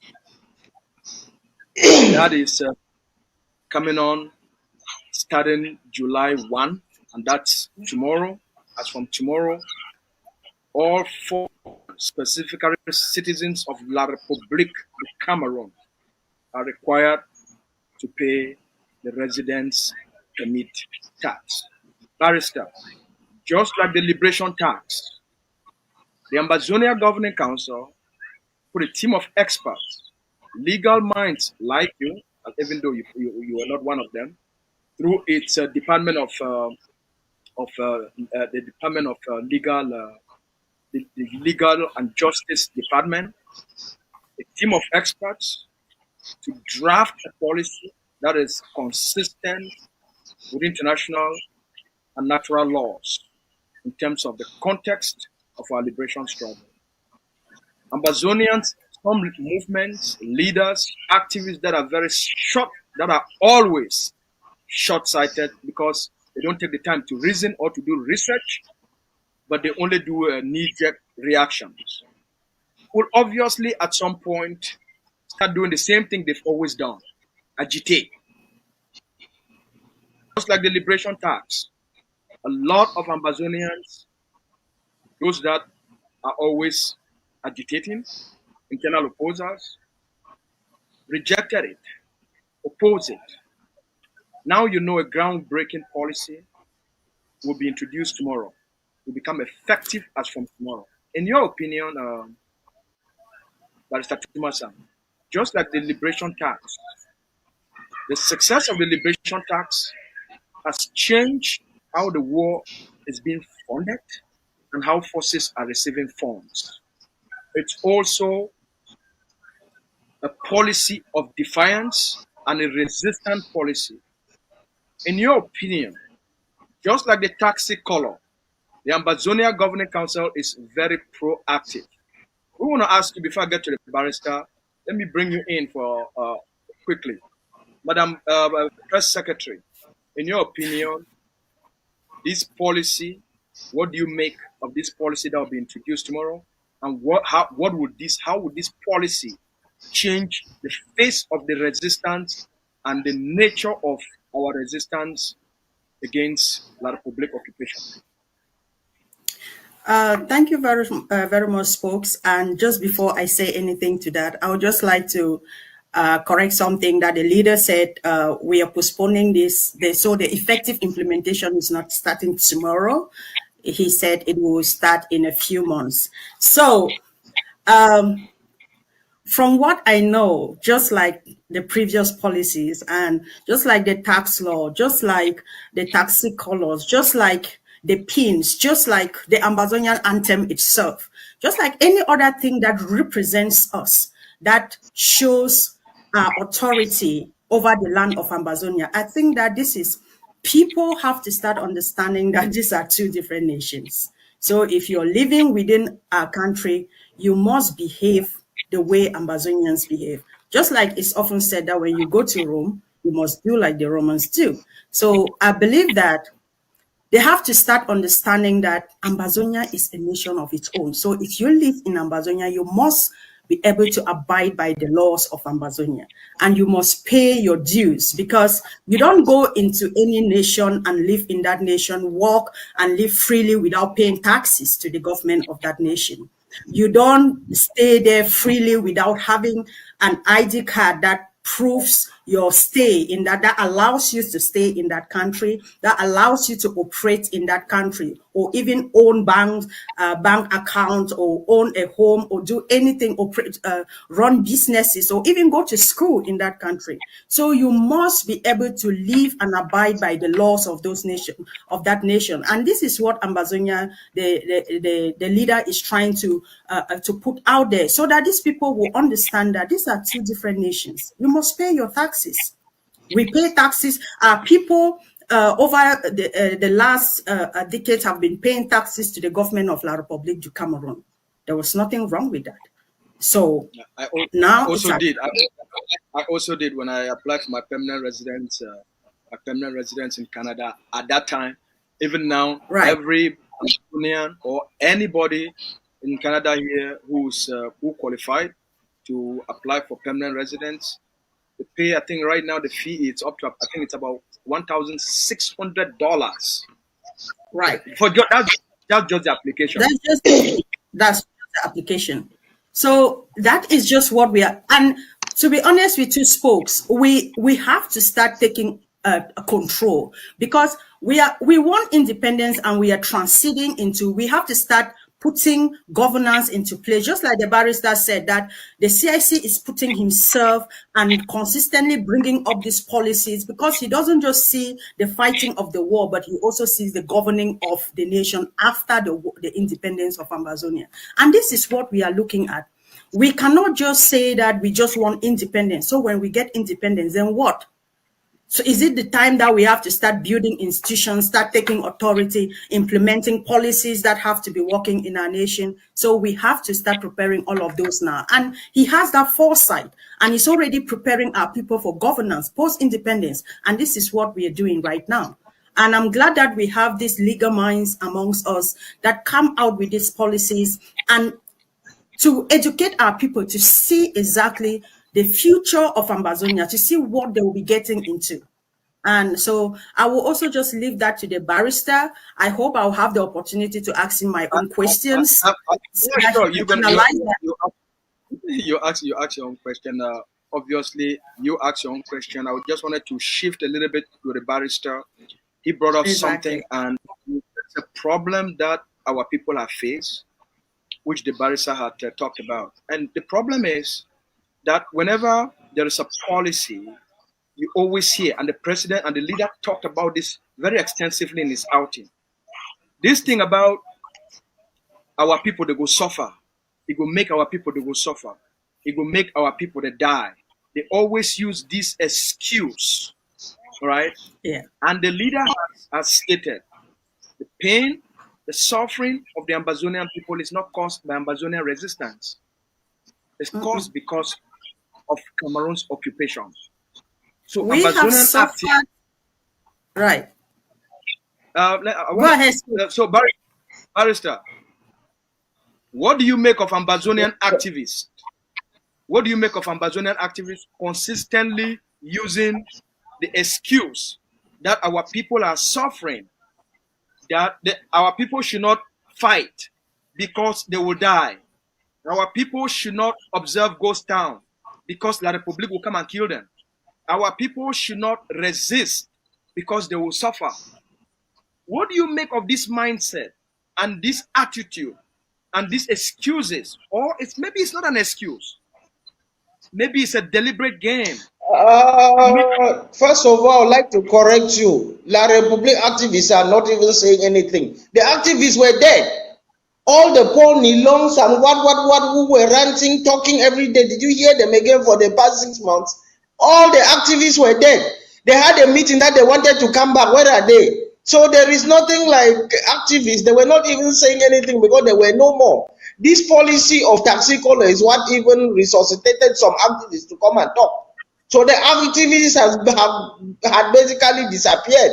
That is coming on starting July 1, and that's tomorrow. As from tomorrow, all 4 specifically citizens of La Republique de Cameroon are required to pay the residence permit tax. Barrister, just like the liberation tax, the Ambazonia Governing Council put a team of experts, legal minds like you, even though you are not one of them, through its Department of the Department of Legal and Justice Department, a team of experts to draft a policy that is consistent with international and natural laws in terms of the context of our liberation struggle. Ambazonians, some movements, leaders, activists that are that are always short-sighted because they don't take the time to reason or to do research, but they only do knee-jerk reactions. Will obviously at some point start doing the same thing they've always done, agitate. Just like the liberation tax, a lot of Ambazonians, those that are always agitating, internal opposers, rejected it, opposed it. Now you know a groundbreaking policy will be introduced tomorrow, will become effective as from tomorrow. In your opinion, Barrister Tumassang, just like the liberation tax, the success of the liberation tax has changed how the war is being funded and how forces are receiving funds. It's also a policy of defiance and a resistant policy. In your opinion, just like the taxi color, the Ambazonia Governing Council is very proactive. We want to ask you, before I get to the barrister, let me bring you in for quickly. Madam Press Secretary, in your opinion, this policy, what do you make of this policy that will be introduced tomorrow? And how would this policy change the face of the resistance and the nature of our resistance against La Republic occupation? Thank you very much, Spokes. And just before I say anything to that, I would just like to correct something that the leader said. We are postponing this, so the effective implementation is not starting tomorrow. He said it will start in a few months. So from what I know, just like the previous policies and just like the tax law, just like the taxi colors, just like the pins, just like the Ambazonian anthem itself, just like any other thing that represents us, that shows our authority over the land of Ambazonia. I think that people have to start understanding that these are two different nations. So if you're living within our country, you must behave the way Ambazonians behave. Just like it's often said that when you go to Rome, you must do like the Romans do. So I believe that they have to start understanding that Ambazonia is a nation of its own. So if you live in Ambazonia, you must be able to abide by the laws of Ambazonia, and you must pay your dues, because you don't go into any nation and live in that nation, work and live freely without paying taxes to the government of that nation. You don't stay there freely without having an ID card that proves your stay in that allows you to stay in that country, that allows you to operate in that country, or even own bank account, or own a home, or do anything, run businesses, or even go to school in that country. So you must be able to live and abide by the laws of that nation. And this is what Ambazonia, the leader, is trying to put out there, so that these people will understand that these are two different nations. You must pay your taxes. We pay taxes. People over the last decade have been paying taxes to the government of La Republique du Cameroon. There was nothing wrong with that. So I now also did. I also did when I applied for my permanent residence in Canada. At that time, even now, right, every Amazonian or anybody in Canada here who qualified to apply for permanent residence, they pay, I think right now the fee is up to, I think it's about $1,600. Right. That's just the application. That's just the application. So that is just what we are. And to be honest with you, Spokes, we have to start taking control, because we want independence, and we are transiting into, we have to start putting governance into place. Just like the barrister said, that the CIC is putting himself and consistently bringing up these policies, because he doesn't just see the fighting of the war, but he also sees the governing of the nation after the independence of Ambazonia. And this is what we are looking at. we cannot just say that we just want independence. So when we get independence, then what? So is it the time that we have to start building institutions, start taking authority, implementing policies that have to be working in our nation? So we have to start preparing all of those now. And he has that foresight, and he's already preparing our people for governance, post-independence. And this is what we are doing right now. And I'm glad that we have these legal minds amongst us that come out with these policies and to educate our people to see exactly the future of Ambazonia, to see what they will be getting into. And so I will also just leave that to the barrister. I hope I'll have the opportunity to ask him my own questions. Yeah, sure. You ask your own question. Obviously, you ask your own question. I just wanted to shift a little bit to the barrister. He brought up something, and it's a problem that our people have faced, which the barrister had talked about. And the problem is that whenever there is a policy, you always hear, and the president and the leader talked about this very extensively in his outing. This thing about our people, they go suffer. It will make our people, they go suffer. It will make our people, they die. They always use this excuse, right? Yeah. And the leader has stated, the pain, the suffering of the Ambazonian people is not caused by Ambazonian resistance. It's caused because of Cameroon's occupation. So we have suffered. Right. Go ahead. So, Barrister, what do you make of Ambazonian activists? What do you make of Ambazonian activists consistently using the excuse that our people are suffering, that our people should not fight because they will die? Our people should not observe Ghost Town because La Republique will come and kill them. Our people should not resist because they will suffer. What do you make of this mindset and this attitude and these excuses? Or maybe it's not an excuse. Maybe it's a deliberate game. First of all, I'd like to correct you. La Republique activists are not even saying anything. The activists were dead. All the Paul Nilongs and what who were ranting, talking every day. Did you hear them again for the past 6 months? All the activists were dead. They had a meeting that they wanted to come back. Where are they? So there is nothing like activists. They were not even saying anything because there were no more. This policy of taxi color is what even resuscitated some activists to come and talk. So the activists had basically disappeared.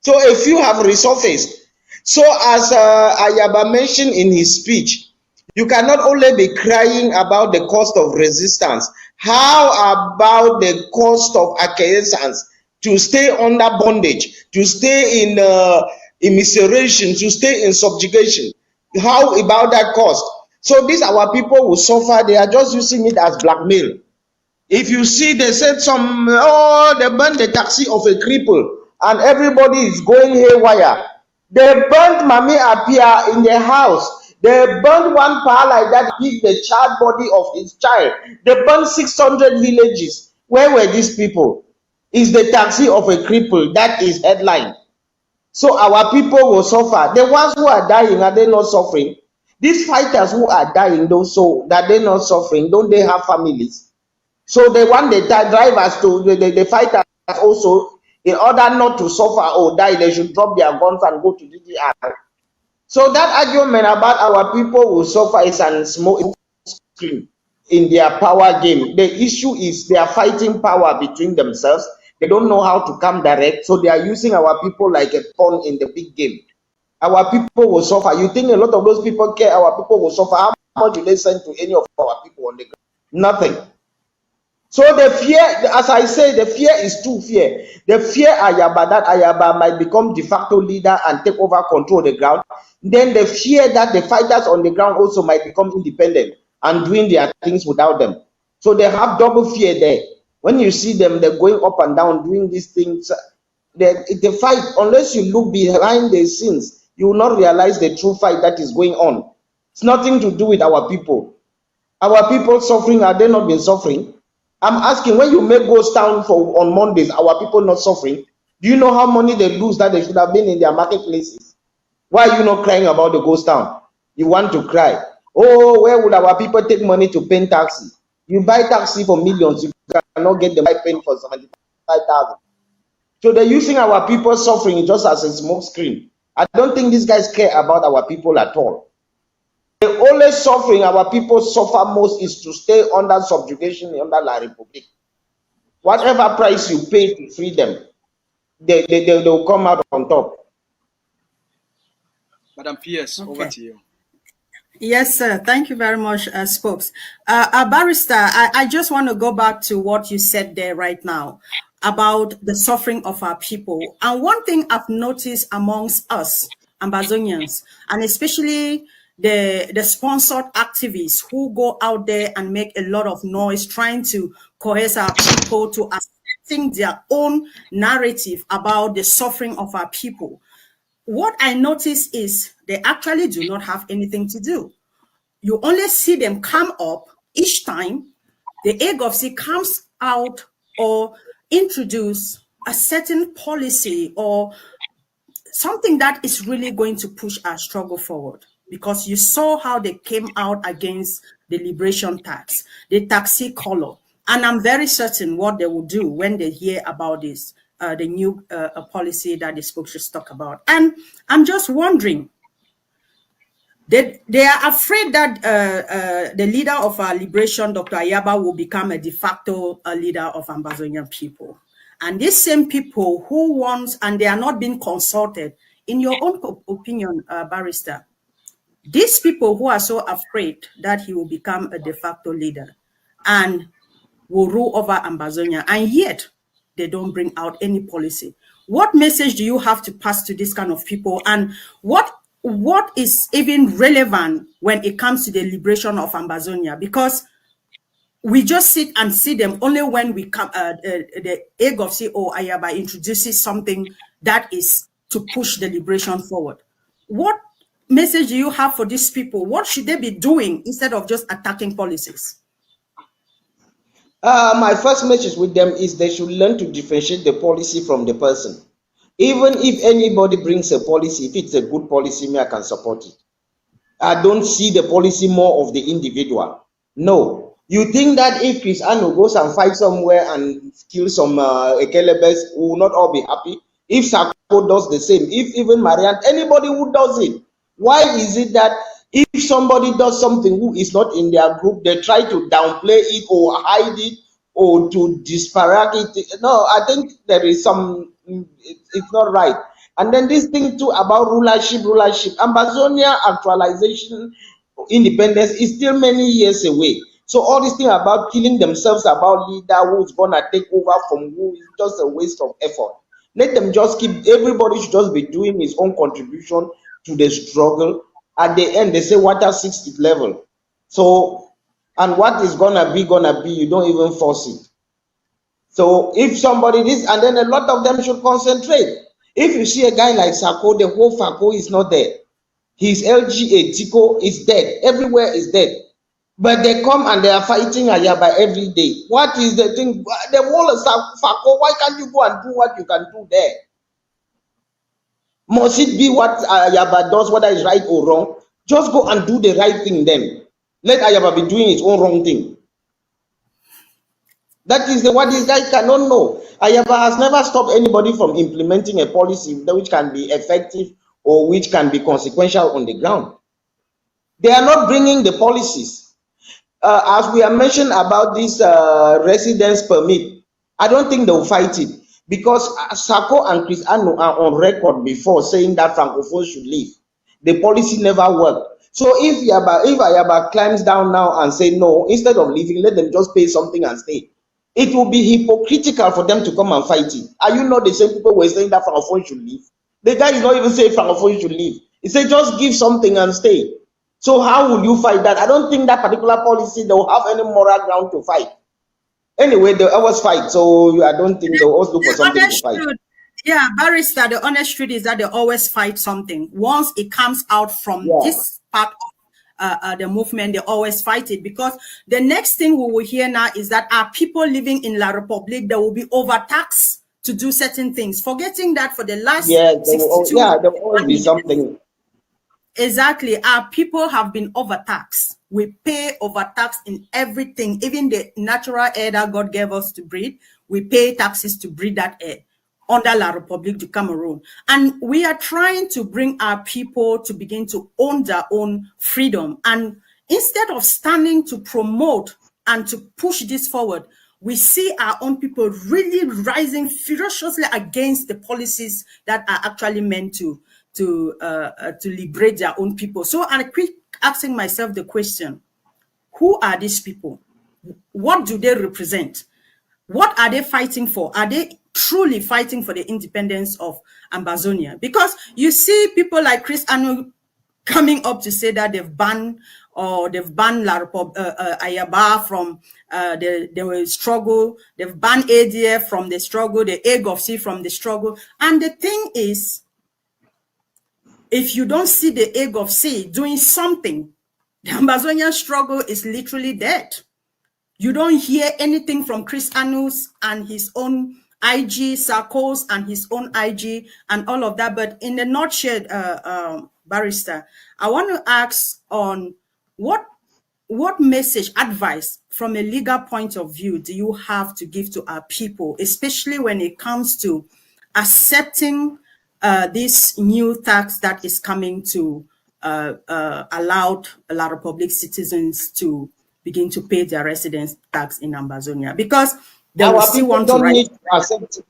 So a few have resurfaced. So as Ayaba mentioned in his speech, you cannot only be crying about the cost of resistance. How about the cost of acquiescence, to stay under bondage, to stay in immiseration, to stay in subjugation? How about that cost? So these our people will suffer. They are just using it as blackmail. If you see, they said they burned the taxi of a cripple and everybody is going haywire. They burned Mami Apia in their house. They burned one pa like that, hit the child body of his child. They burned 600 villages. Where were these people? Is the taxi of a cripple. That is headline. So our people will suffer. The ones who are dying, are they not suffering? These fighters who are dying, that they're not suffering, don't they have families? So they want the drivers to, the fighters also, in order not to suffer or die, they should drop their guns and go to DDR. So that argument about our people will suffer is an smoke screen in their power game. The issue is they are fighting power between themselves. They don't know how to come direct, so they are using our people like a pawn in the big game. Our people will suffer. You think a lot of those people care our people will suffer? How much do they send to any of our people on the ground? Nothing. So the fear, as I say, the fear is true fear. The fear that Ayaba might become de facto leader and take over control of the ground. Then the fear that the fighters on the ground also might become independent and doing their things without them. So they have double fear there. When you see them, they're going up and down doing these things. The fight, unless you look behind the scenes, you will not realize the true fight that is going on. It's nothing to do with our people. Our people suffering, have they not been suffering? I'm asking, when you make Ghost Town on Mondays, our people not suffering? Do you know how money they lose that they should have been in their marketplaces? Why are you not crying about the Ghost Town? You want to cry. Oh, where would our people take money to pay taxi? You buy taxi for millions, you cannot get them by paying for 75,000. So they're using our people suffering just as a smoke screen. I don't think these guys care about our people at all. The only suffering our people suffer most is to stay under subjugation under La Republic. Whatever price you pay to free them, they'll come out on top. Madam PS, over to you. Yes, sir. Thank you very much, Spokes. Barrister, I just want to go back to what you said there right now about the suffering of our people. And one thing I've noticed amongst us, Ambazonians, and especially the sponsored activists who go out there and make a lot of noise trying to coerce our people to accepting their own narrative about the suffering of our people. What I notice is they actually do not have anything to do. You only see them come up each time the Agovc comes out or introduce a certain policy or something that is really going to push our struggle forward. Because you saw how they came out against the liberation tax, the taxi color. And I'm very certain what they will do when they hear about this, the new policy that the spokesman talk about. And I'm just wondering, they are afraid that the leader of our liberation, Dr. Ayaba, will become a de facto leader of Ambazonian people. And these same people who want, and they are not being consulted, in your own opinion, Barrister, these people who are so afraid that he will become a de facto leader and will rule over Ambazonia, and yet they don't bring out any policy. What message do you have to pass to this kind of people? And what is even relevant when it comes to the liberation of Ambazonia? Because we just sit and see them only when we come, the Agovc or Ayaba introduces something that is to push the liberation forward. What message do you have for these people? What should they be doing instead of just attacking policies? My first message with them is they should learn to differentiate the policy from the person. Even if anybody brings a policy, if it's a good policy, me, I can support it. I don't see the policy more of the individual. No. You think that if Chris Ano goes and fight somewhere and kill some Ekelebes, we will not all be happy? If Sako does the same, if even Marianne, anybody who does it, why is it that if somebody does something who is not in their group, they try to downplay it or hide it or to disparage it? No, I think there is some, it's not right. And then this thing too about rulership. Ambazonia actualization, independence is still many years away. So all this thing about killing themselves about leader who's gonna take over from who is just a waste of effort. Let them just keep, everybody should just be doing his own contribution to the struggle. At the end, they say water 60th level. So, and what is gonna be, you don't even force it. So if somebody is, and then a lot of them should concentrate. If you see a guy like Sako, the whole Fako is not there. His LGA, Tico is dead. Everywhere is dead. But they come and they are fighting Ayaba every day. What is the thing? The whole of Fako, why can't you go and do what you can do there? Must it be what Ayaba does, whether it's right or wrong? Just go and do the right thing then. Let Ayaba be doing his own wrong thing. That is what this guy cannot know. Ayaba has never stopped anybody from implementing a policy which can be effective or which can be consequential on the ground. They are not bringing the policies. As we have mentioned about this residence permit, I don't think they will fight it because Sako and Chris Ano are on record before saying that Francophones should leave. The policy never worked. So if Ayaba climbs down now and say no, instead of leaving, let them just pay something and stay. It will be hypocritical for them to come and fight it. Are you not the same people who were saying that Francophones should leave? The guy is not even saying Francophones should leave. He said just give something and stay. So how will you fight that? I don't think that particular policy they will have any moral ground to fight. Anyway, they always fight. So I don't think they'll always look for something to fight. Yeah, Barrister, the honest truth is that they always fight something. Once it comes out from this part of the movement, they always fight it, because the next thing we will hear now is that our people living in La Republique, they will be overtaxed to do certain things, forgetting that for the last 62 there will always be something. Exactly. Our people have been overtaxed. We pay overtax in everything, even the natural air that God gave us to breathe. We pay taxes to breathe that air under La République du Cameroon. And we are trying to bring our people to begin to own their own freedom. And instead of standing to promote and to push this forward, we see our own people really rising ferociously against the policies that are actually meant to liberate their own people. So I keep asking myself the question: who are these people? What do they represent? What are they fighting for? Are they truly fighting for the independence of Ambazonia? Because you see people like Chris Anu coming up to say that they've banned Ayaba from the struggle. They've banned ADF from the struggle, the Agovc from the struggle. And the thing is, if you don't see the Agovc doing something, the Ambazonian struggle is literally dead. You don't hear anything from Chris Anus and his own IG, Sarkos and his own IG and all of that. But in a nutshell, Barrister, I want to ask on what message, advice from a legal point of view do you have to give to our people, especially when it comes to accepting this new tax that is coming to allow La Republic citizens to begin to pay their residence tax in Ambazonia, because they will Our still people want to don't write. need to accept.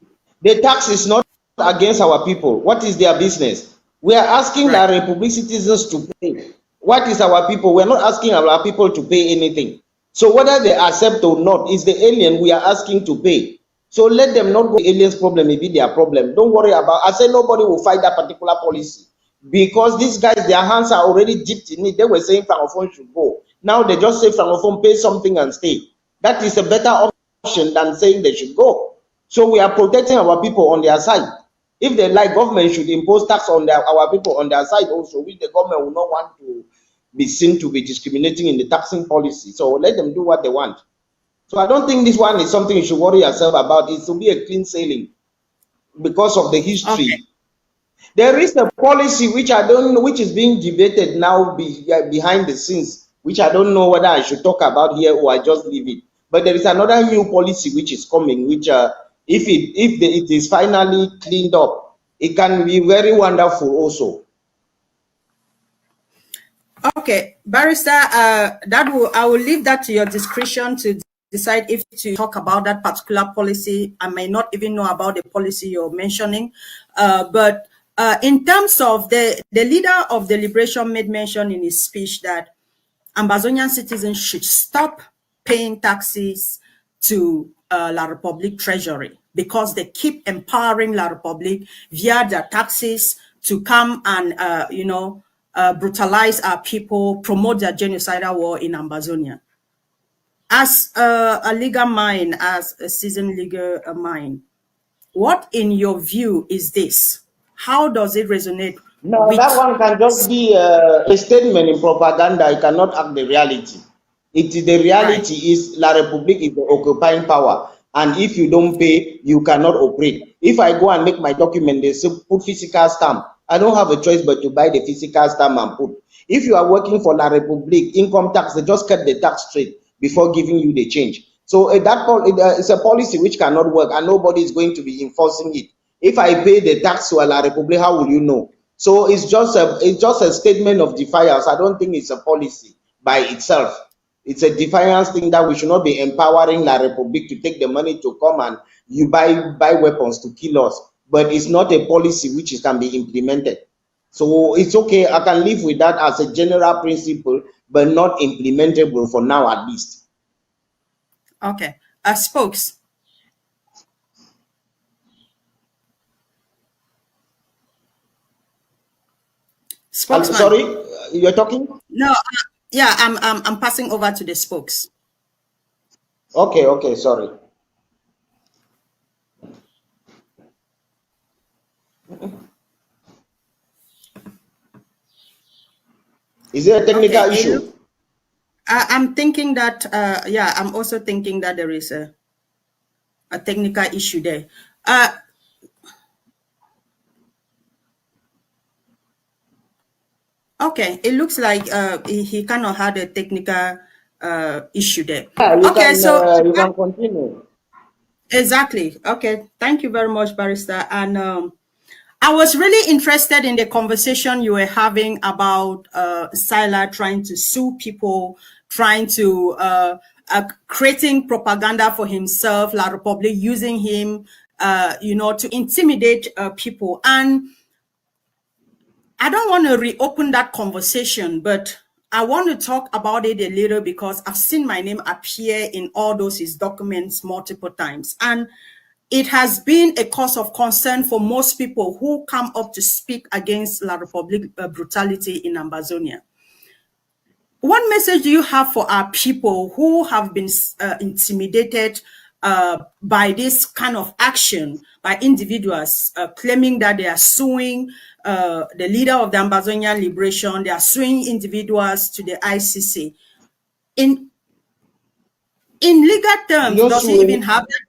The tax is not against our people. What is their business? We are asking La Republic citizens to pay. What is our people? We're not asking our people to pay anything. So whether they accept or not, is the alien we are asking to pay. So let them not go. The aliens' problem may be their problem. Don't worry about. I say nobody will fight that particular policy, because these guys, their hands are already dipped in it. They were saying Francophone should go. Now they just say Francophone pay something and stay. That is a better option than saying they should go. So we are protecting our people on their side. If they like, government should impose tax on our people on their side also, which the government will not want to be seen to be discriminating in the taxing policy. So let them do what they want. So I don't think this one is something you should worry yourself about. It will be a clean sailing because of the history. Okay. There is a policy which I don't know, which is being debated now behind the scenes, which I don't know whether I should talk about here or I just leave it. But there is another new policy which is coming, which if it is finally cleaned up, it can be very wonderful also. Okay, Barrister, I will leave that to your discretion to decide if to talk about that particular policy. I may not even know about the policy you're mentioning, but in terms of the leader of the Liberation made mention in his speech that Ambazonian citizens should stop paying taxes to La Republique Treasury, because they keep empowering La Republique via their taxes to come and, brutalize our people, promote their genocidal war in Ambazonia. As a legal mind, as a seasoned legal mind, what in your view is this? How does it resonate? No, that one can just be a statement in propaganda. It cannot act the reality. The reality is La Republique is the occupying power, and if you don't pay, you cannot operate. If I go and make my document, they say put physical stamp. I don't have a choice but to buy the physical stamp and put. If you are working for La Republique, income tax, they just cut the tax straight before giving you the change. So it's a policy which cannot work, and nobody is going to be enforcing it. If I pay the tax to La Republique, how will you know? So it's just a statement of defiance. I don't think it's a policy by itself. It's a defiance thing that we should not be empowering La Republique to take the money to come and you buy weapons to kill us. But it's not a policy which can be implemented. So it's okay. I can live with that as a general principle, but not implementable for now at least. Okay. Spokes. Spokesman. Sorry, you're talking? No, yeah, I'm passing over to the spokes. Okay, sorry. Is there a technical issue? I'm thinking that, I'm also thinking that there is a technical issue there. Okay, it looks like he kind of had a technical issue there. Yeah, Okay, so you can continue. exactly. Okay, thank you very much, Barrister. And I was really interested in the conversation you were having about Sila trying to sue people, trying to creating propaganda for himself, La Republic using him, to intimidate people. And I don't want to reopen that conversation, but I want to talk about it a little because I've seen my name appear in all those his documents multiple times. And it has been a cause of concern for most people who come up to speak against La Republic brutality in Ambazonia. What message do you have for our people who have been intimidated by this kind of action by individuals claiming that they are suing the leader of the Ambazonian liberation, they are suing individuals to the ICC? In legal terms, does he even have that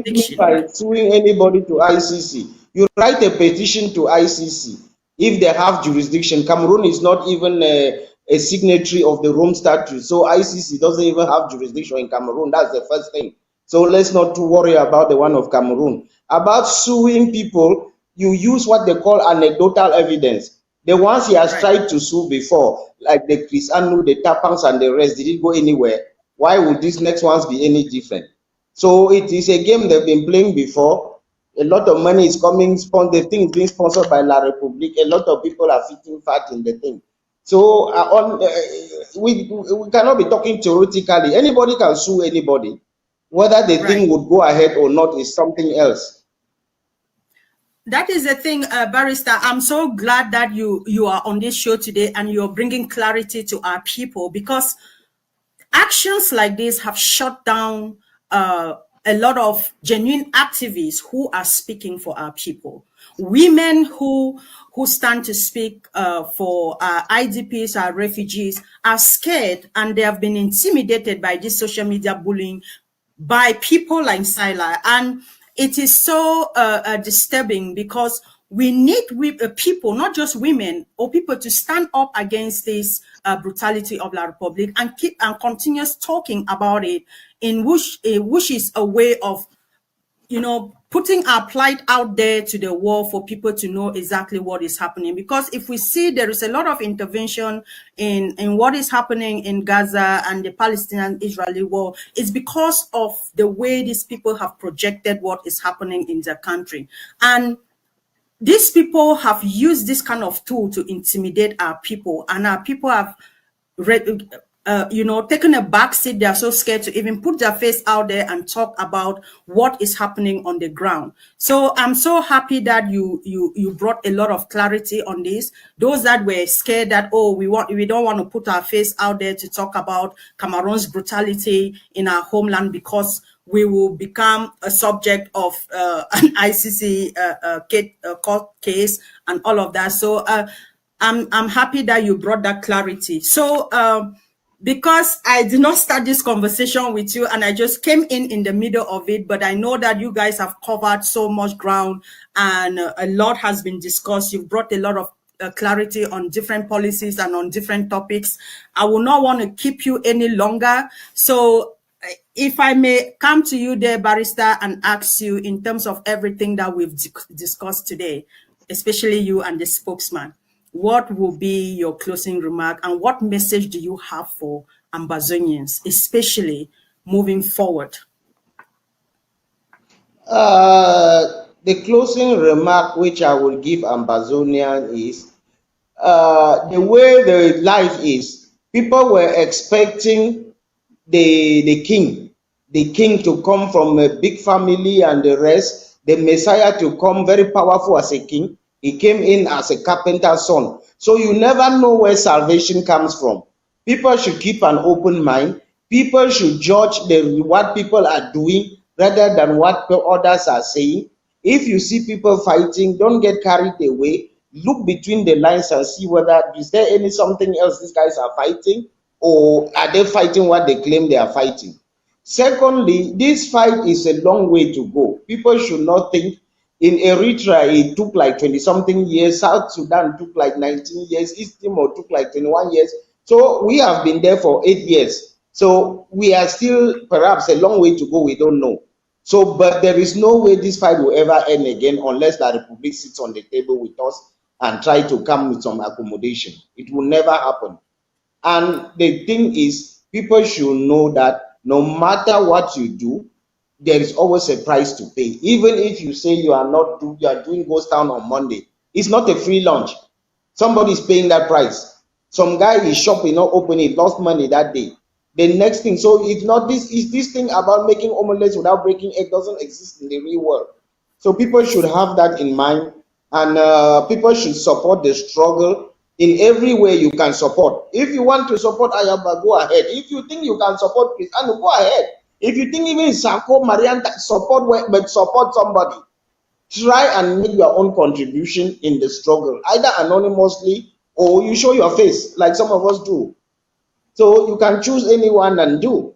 jurisdiction? By suing anybody to ICC, you write a petition to ICC. If they have jurisdiction, Cameroon is not even a signatory of the Rome Statute, so ICC doesn't even have jurisdiction in Cameroon. That's the first thing. So let's not worry about the one of Cameroon. About suing people, you use what they call anecdotal evidence. The ones he has tried to sue before, like the Chris Anu, the Tapangs, and the rest, did it go anywhere? Why would these next ones be any different? So it is a game they've been playing before. A lot of money is coming. The thing is being sponsored by La Republique. A lot of people are fitting fat in the thing. So we cannot be talking theoretically. Anybody can sue anybody. Whether the thing would go ahead or not is something else. That is the thing, Barrister. I'm so glad that you are on this show today and you're bringing clarity to our people, because actions like this have shut down a lot of genuine activists who are speaking for our people. Women who stand to speak for our IDPs, our refugees, are scared, and they have been intimidated by this social media bullying by people like Sila. And it is so disturbing, because we need people, not just women or people, to stand up against this brutality of La Republique and keep and continuous talking about it, in which is a way of, putting our plight out there to the world for people to know exactly what is happening. Because if we see there is a lot of intervention in what is happening in Gaza and the Palestinian-Israeli war, it's because of the way these people have projected what is happening in their country. And these people have used this kind of tool to intimidate our people, and our people have taken a back seat. They are so scared to even put their face out there and talk about what is happening on the ground. So I'm so happy that you brought a lot of clarity on this. Those that were scared that, we don't want to put our face out there to talk about Cameroon's brutality in our homeland because we will become a subject of an ICC court case and all of that. So I'm happy that you brought that clarity. So because I did not start this conversation with you and I just came in the middle of it, but I know that you guys have covered so much ground and a lot has been discussed. You've brought a lot of clarity on different policies and on different topics. I will not want to keep you any longer. So if I may come to you there, Barrister, and ask you in terms of everything that we've discussed today, especially you and the spokesman, what will be your closing remark and what message do you have for Ambazonians, especially moving forward? The closing remark which I will give Ambazonian is the way the life is. People were expecting the king to come from a big family and the rest, the Messiah to come very powerful as a king. He came in as a carpenter's son. So you never know where salvation comes from. People should keep an open mind. People should judge what people are doing rather than what others are saying. If you see people fighting, don't get carried away. Look between the lines and see whether is there something else these guys are fighting, or are they fighting what they claim they are fighting. Secondly, this fight is a long way to go. People should not think In Eritrea, it took like 20-something years. South Sudan took like 19 years. East Timor took like 21 years. So we have been there for 8 years. So we are still perhaps a long way to go. We don't know. So, but there is no way this fight will ever end again unless the Republic sits on the table with us and try to come with some accommodation. It will never happen. And the thing is, people should know that no matter what you do, there is always a price to pay. Even if you say you are doing ghost town on Monday, it's not a free lunch. Somebody is paying that price. Some guy is shop is not open, he lost money that day. The next thing, so it's not this thing about making omelets without breaking egg doesn't exist in the real world. So people should have that in mind, and people should support the struggle in every way you can support. If you want to support Ayaba, go ahead. If you think you can support Chris, go ahead. If you think even Sako, Marianta, but support somebody. Try and make your own contribution in the struggle, either anonymously or you show your face, like some of us do. So you can choose anyone and do.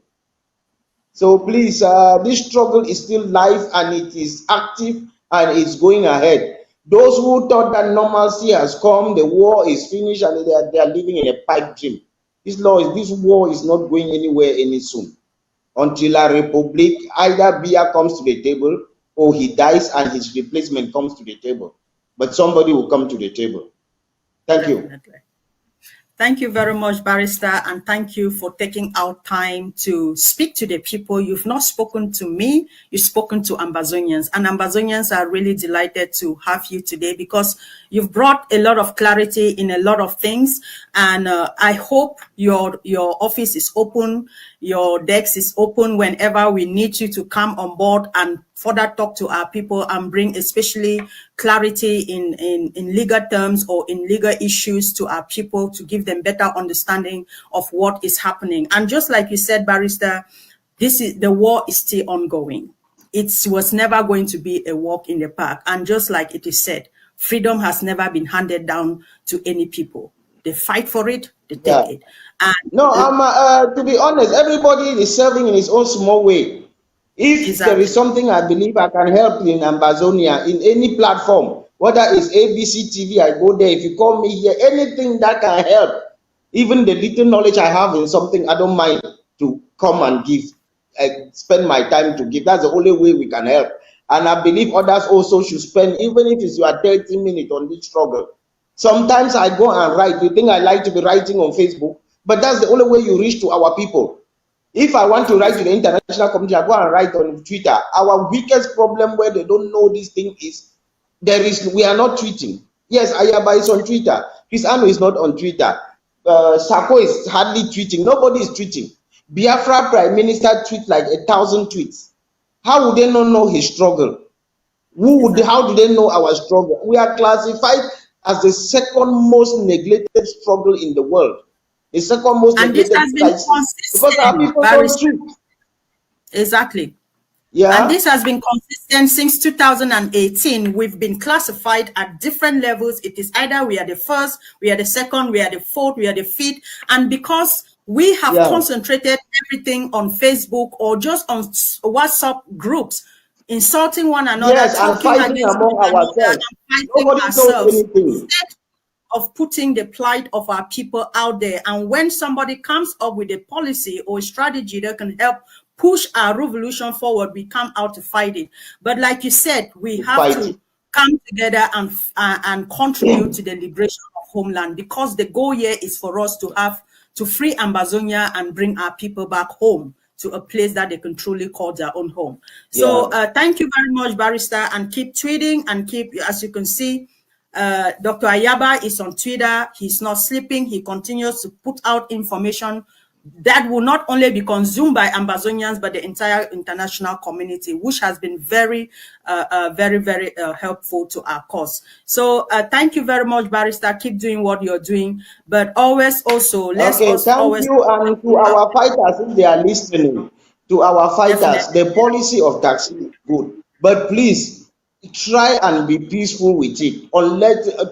So please, this struggle is still live and it is active and it's going ahead. Those who thought that normalcy has come, the war is finished, and they are living in a pipe dream. This war is not going anywhere any soon. Until a republic, either Biya comes to the table or he dies and his replacement comes to the table. But somebody will come to the table. Thank Definitely. you. Thank you very much, Barrister, and thank you for taking out time to speak to the people. You've not spoken to me, you've spoken to Ambazonians, and Ambazonians are really delighted to have you today because you've brought a lot of clarity in a lot of things, and I hope your office is open, your desk is open whenever we need you to come on board and further talk to our people and bring especially clarity in legal terms or in legal issues to our people to give them better understanding of what is happening. And just like you said, Barrister, the war is still ongoing. It was never going to be a walk in the park. And just like it is said, freedom has never been handed down to any people. They fight for it, they take it. And no, to be honest, everybody is serving in his own small way. If there is something I believe I can help in Ambazonia, in any platform, whether it's ABC TV, I go there. If you call me here, anything that can help, even the little knowledge I have in something, I don't mind to come and give, spend my time to give. That's the only way we can help. And I believe others also should spend, even if it's your 30 minutes on this struggle. Sometimes I go and write. You think I like to be writing on Facebook, but that's the only way you reach to our people. If I want to write to the international community, I go and write on Twitter. Our biggest problem where they don't know this thing is we are not tweeting. Yes, Ayaba is on Twitter. Chris Anu is not on Twitter. Sako is hardly tweeting. Nobody is tweeting. Biafra Prime Minister tweets like 1,000 tweets. How would they not know his struggle? How do they know our struggle? We are classified as the second most neglected struggle in the world. The second most neglected crisis. Because our people don't tweet. Exactly. Yeah. And this has been consistent since 2018. We've been classified at different levels. It is either we are the first, we are the second, we are the fourth, we are the fifth. And because we have concentrated everything on Facebook or just on WhatsApp groups, insulting one another, and fighting among ourselves. Nobody knows anything. Instead of putting the plight of our people out there. And when somebody comes up with a policy or a strategy that can help push our revolution forward, we come out to fight it. But like you said, we have to come together and contribute to the liberation of homeland, because the goal here is for us to free Ambazonia and bring our people back home to a place that they can truly call their own home. So thank you very much, Barrister, and keep tweeting and keep, as you can see, Dr. Ayaba is on Twitter. He's not sleeping. He continues to put out information that will not only be consumed by Ambazonians, but the entire international community, which has been very, very helpful to our cause. So thank you very much, Barrister. Keep doing what you're doing, but always also, let's thank you, and to our fighters, if they are listening, to our fighters, the policy of taxi is good, but please, try and be peaceful with it.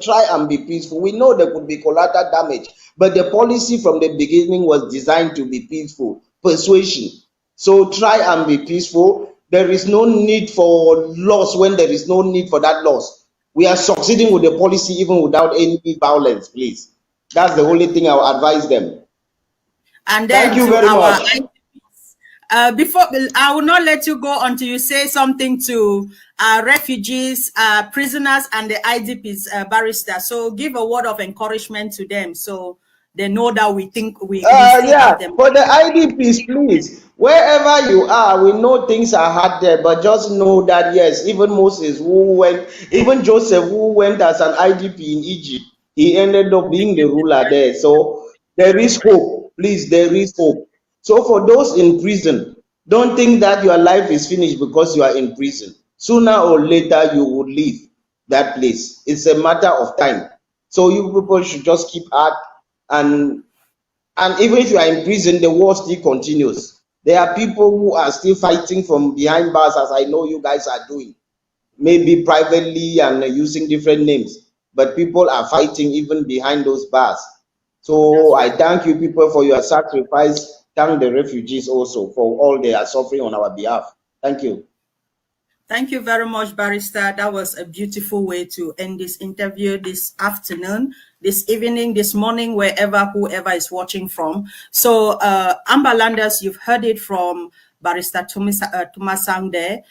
Try and be peaceful. We know there could be collateral damage, but the policy from the beginning was designed to be peaceful, persuasion. So try and be peaceful. there is no need for loss when there is no need for that loss. We are succeeding with the policy even without any violence, please. That's the only thing I will advise them. And then thank you very much. Before I will not let you go until you say something to refugees, prisoners, and the IDPs, Barrister. So give a word of encouragement to them, so they know that we think we yeah, them. For the IDPs, please, wherever you are, we know things are hard there, but just know that yes, even Moses even Joseph who went as an IDP in Egypt, he ended up being the ruler there. So there is hope. Please, there is hope. So for those in prison, don't think that your life is finished because you are in prison. Sooner or later, you will leave that place. It's a matter of time. So you people should just keep at, and even if you are in prison, the war still continues. There are people who are still fighting from behind bars, as I know you guys are doing, maybe privately and using different names, but people are fighting even behind those bars. So I thank you people for your sacrifice. Thank the refugees also for all they are suffering on our behalf. Thank you. Thank you very much, Barrister. That was a beautiful way to end this interview this afternoon, this evening, this morning, whoever is watching from. So, Amberlanders, you've heard it from Barrister Tumassang there.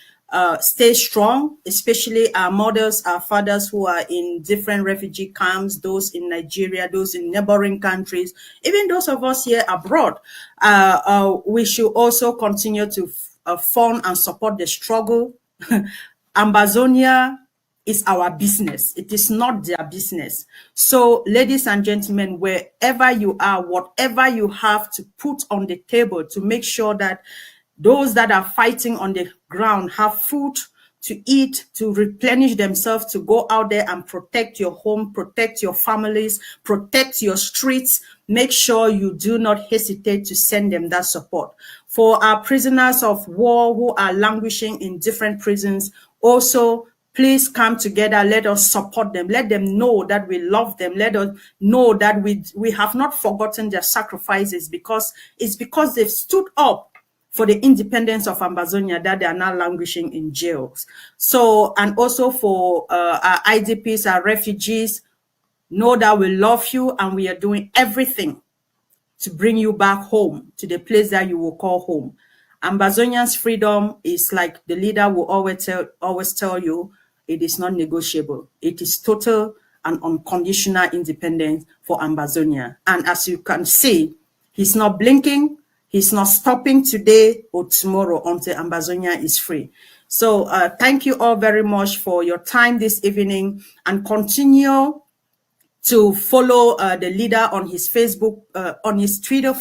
Stay strong, especially our mothers, our fathers who are in different refugee camps, those in Nigeria, those in neighboring countries, even those of us here abroad. We should also continue to fund and support the struggle. Ambazonia is our business. It is not their business. So, ladies and gentlemen, wherever you are, whatever you have to put on the table to make sure that those that are fighting on the ground have food to eat, to replenish themselves, to go out there and protect your home, protect your families, protect your streets. Make sure you do not hesitate to send them that support. For our prisoners of war who are languishing in different prisons, also, please come together. Let us support them. Let them know that we love them. Let us know that we have not forgotten their sacrifices, because it's because they've stood up for the independence of Ambazonia that they are now languishing in jails. So, and also for our IDPs, our refugees, know that we love you and we are doing everything to bring you back home, to the place that you will call home. Ambazonians' freedom is, like the leader will always tell you, it is not negotiable. It is total and unconditional independence for Ambazonia. And as you can see, he's not blinking. He's not stopping today or tomorrow until Ambazonia is free. So thank you all very much for your time this evening, and continue to follow the leader on his Facebook, on his Twitter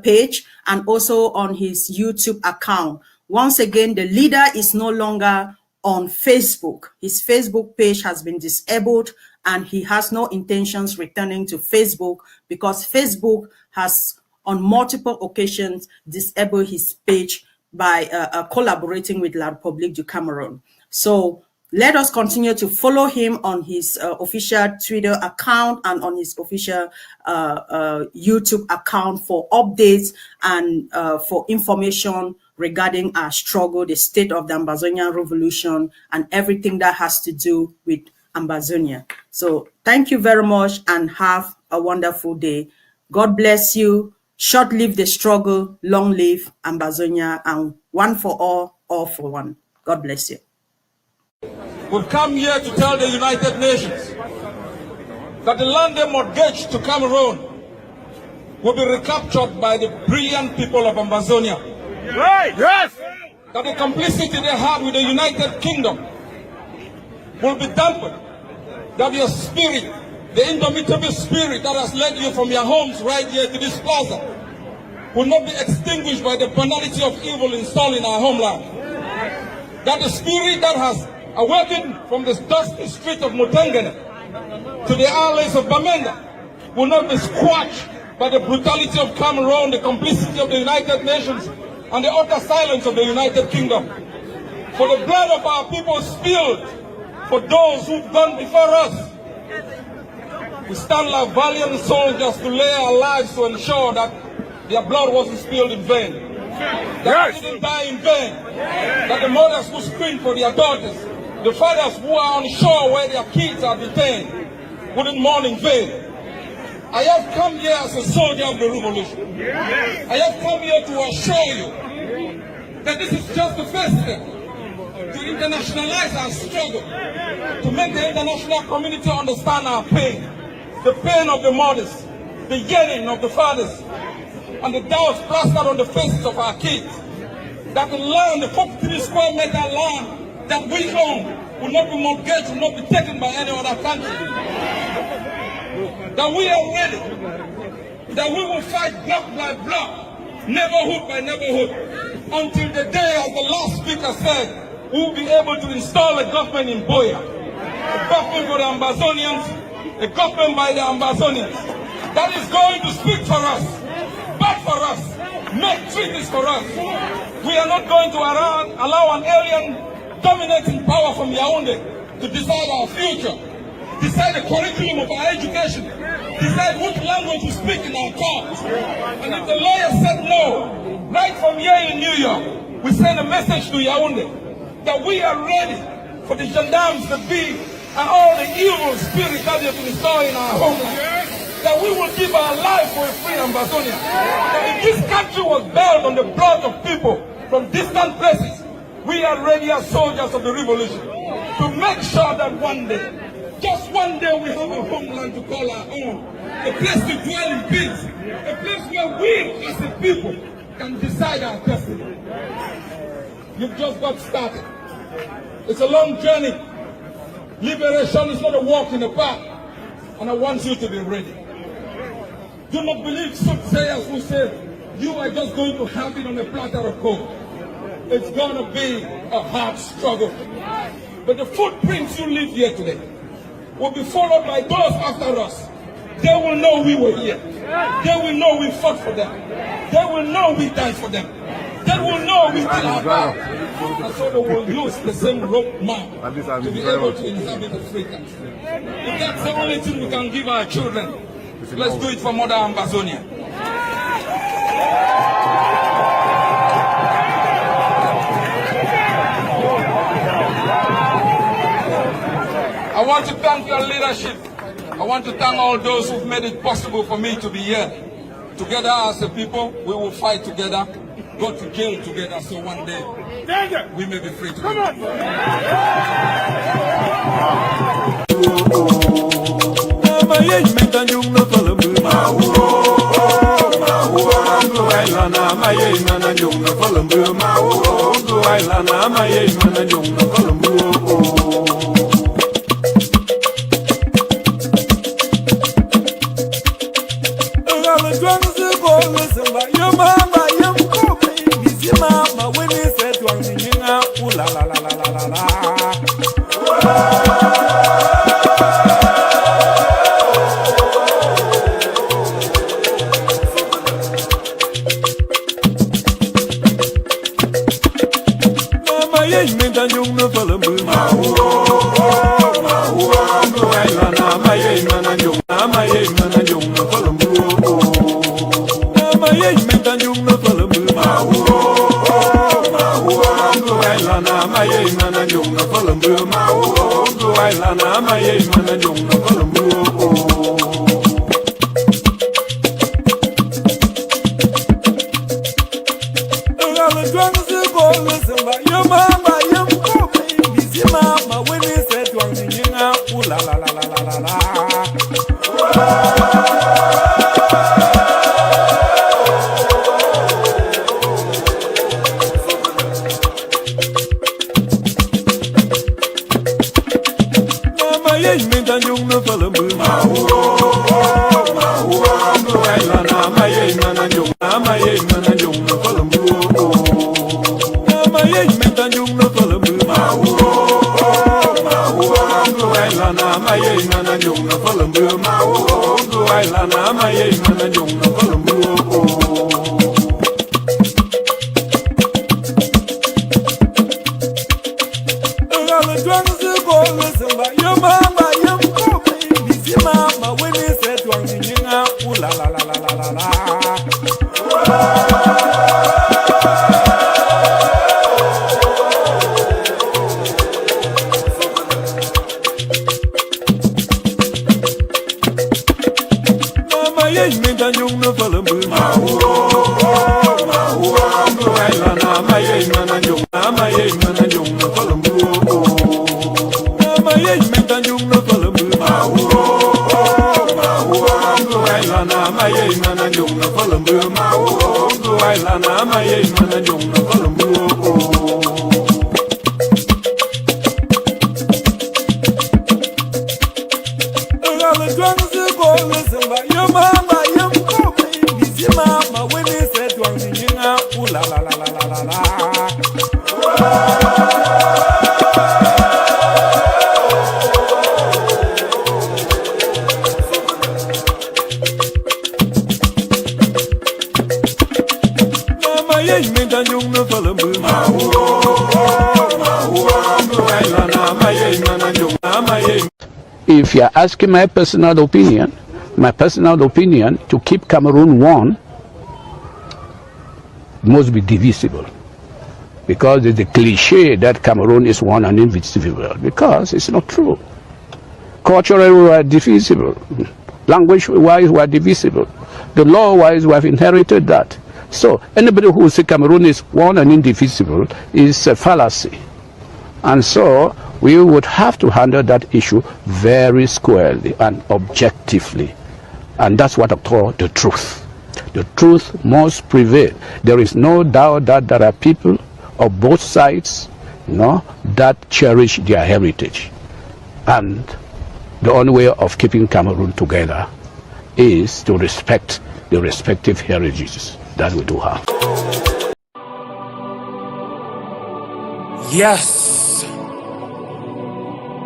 page, and also on his YouTube account. Once again, the leader is no longer on Facebook. His Facebook page has been disabled, and he has no intentions returning to Facebook, because Facebook has on multiple occasions disabled his page by collaborating with La République du Cameroon. So let us continue to follow him on his official Twitter account and on his official YouTube account for updates and for information regarding our struggle, the state of the Ambazonian revolution, and everything that has to do with Ambazonia. So thank you very much and have a wonderful day. God bless you. Short live the struggle, long live Ambazonia, and one for all for one. God bless you. We've come here to tell the United Nations that the land they mortgaged to Cameroon will be recaptured by the brilliant people of Ambazonia. Right! Yes! That the complicity they had with the United Kingdom will be dampened. That your spirit, the indomitable spirit that has led you from your homes right here to this plaza, will not be extinguished by the banality of evil installed in our homeland. That the spirit that has awakened from the dusty street of Mutengene to the alleys of Bamenda will not be squashed by the brutality of Cameroon, the complicity of the United Nations, and the utter silence of the United Kingdom. For the blood of our people spilled for those who've gone before us, we stand like valiant soldiers to lay our lives to ensure that their blood wasn't spilled in vain. That they didn't die in vain. That the mothers who scream for their daughters, the fathers who are on shore where their kids are detained, wouldn't mourn in vain. I have come here as a soldier of the revolution. I have come here to assure you that this is just the first step to internationalize our struggle, to make the international community understand our pain, the pain of the mothers, the yearning of the fathers, and the doubts plastered on the faces of our kids, that the land, the 43 square meter land that we own, will not be mortgaged, will not be taken by any other country. That we are ready, that we will fight block by block, neighborhood by neighborhood, until the day, as the last speaker said, we will be able to install a government in Boya, a government for the Ambazonians, a government by the Ambazonians, that is going to speak for us, fight for us, make treaties for us. We are not going to allow an alien dominating power from Yaoundé to decide our future, decide the curriculum of our education, decide what language we speak in our courts. And if the lawyer said no, right from here in New York, we send a message to Yaoundé that we are ready for the gendarmes, the bee, and all the evil spirits that have been installed in our homeland. That we will give our life for a free Ambazonia. That if this country was built on the blood of people from distant places, we are ready as soldiers of the revolution to make sure that one day, just one day, we have a homeland to call our own. A place to dwell in peace. A place where we as a people can decide our destiny. You've just got started. It's a long journey. Liberation is not a walk in the park. And I want you to be ready. Do not believe soothsayers who say you are just going to have it on a platter of gold. It's going to be a hard struggle. But the footprints you leave here today will be followed by those after us. They will know we were here. They will know we fought for them. They will know we died for them. They will know we still are back. And so they will use the same rope map to be able to inhabit the free country. If that's the only thing we can give our children, let's do it for Mother Ambazonia. I want to thank your leadership. I want to thank all those who've made it possible for me to be here. Together as a people, we will fight together, go to jail together, so one day we may be free together. Come If you are asking my personal opinion to keep Cameroon one must be divisible. Because there's a cliche that Cameroon is one and indivisible, because it's not true. Culturally, we are divisible. Language-wise, we are divisible. The law-wise, we have inherited that. So anybody who says Cameroon is one and indivisible is a fallacy. And so we would have to handle that issue very squarely and objectively. And that's what I call the truth. The truth must prevail. There is no doubt that there are people of both sides, that cherish their heritage. And the only way of keeping Cameroon together is to respect the respective heritages that we do have. Yes,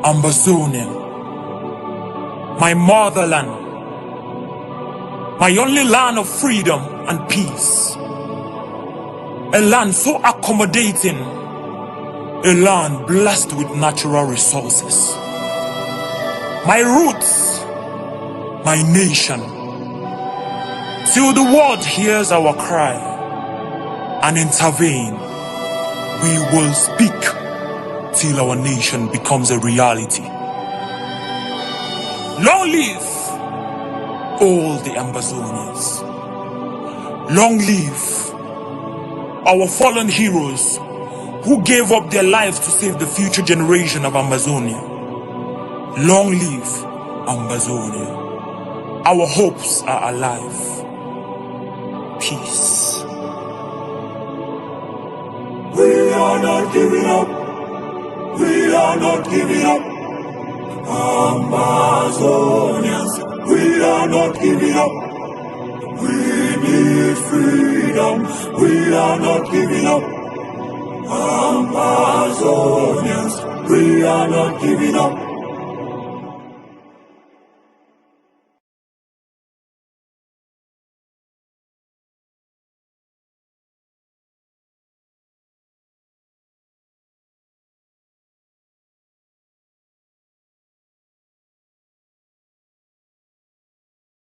Ambazonian, my motherland, my only land of freedom and peace. A land so accommodating, a land blessed with natural resources. My roots, my nation. Till the world hears our cry and intervene, we will speak till our nation becomes a reality. Long live all the Ambazonians. Long live our fallen heroes who gave up their lives to save the future generation of Amazonia. Long live Ambazonia. Our hopes are alive. Peace. We are not giving up. We are not giving up. Amazonians, we are not giving up. We need freedom. We are not giving up. Amazonians, we are not giving up.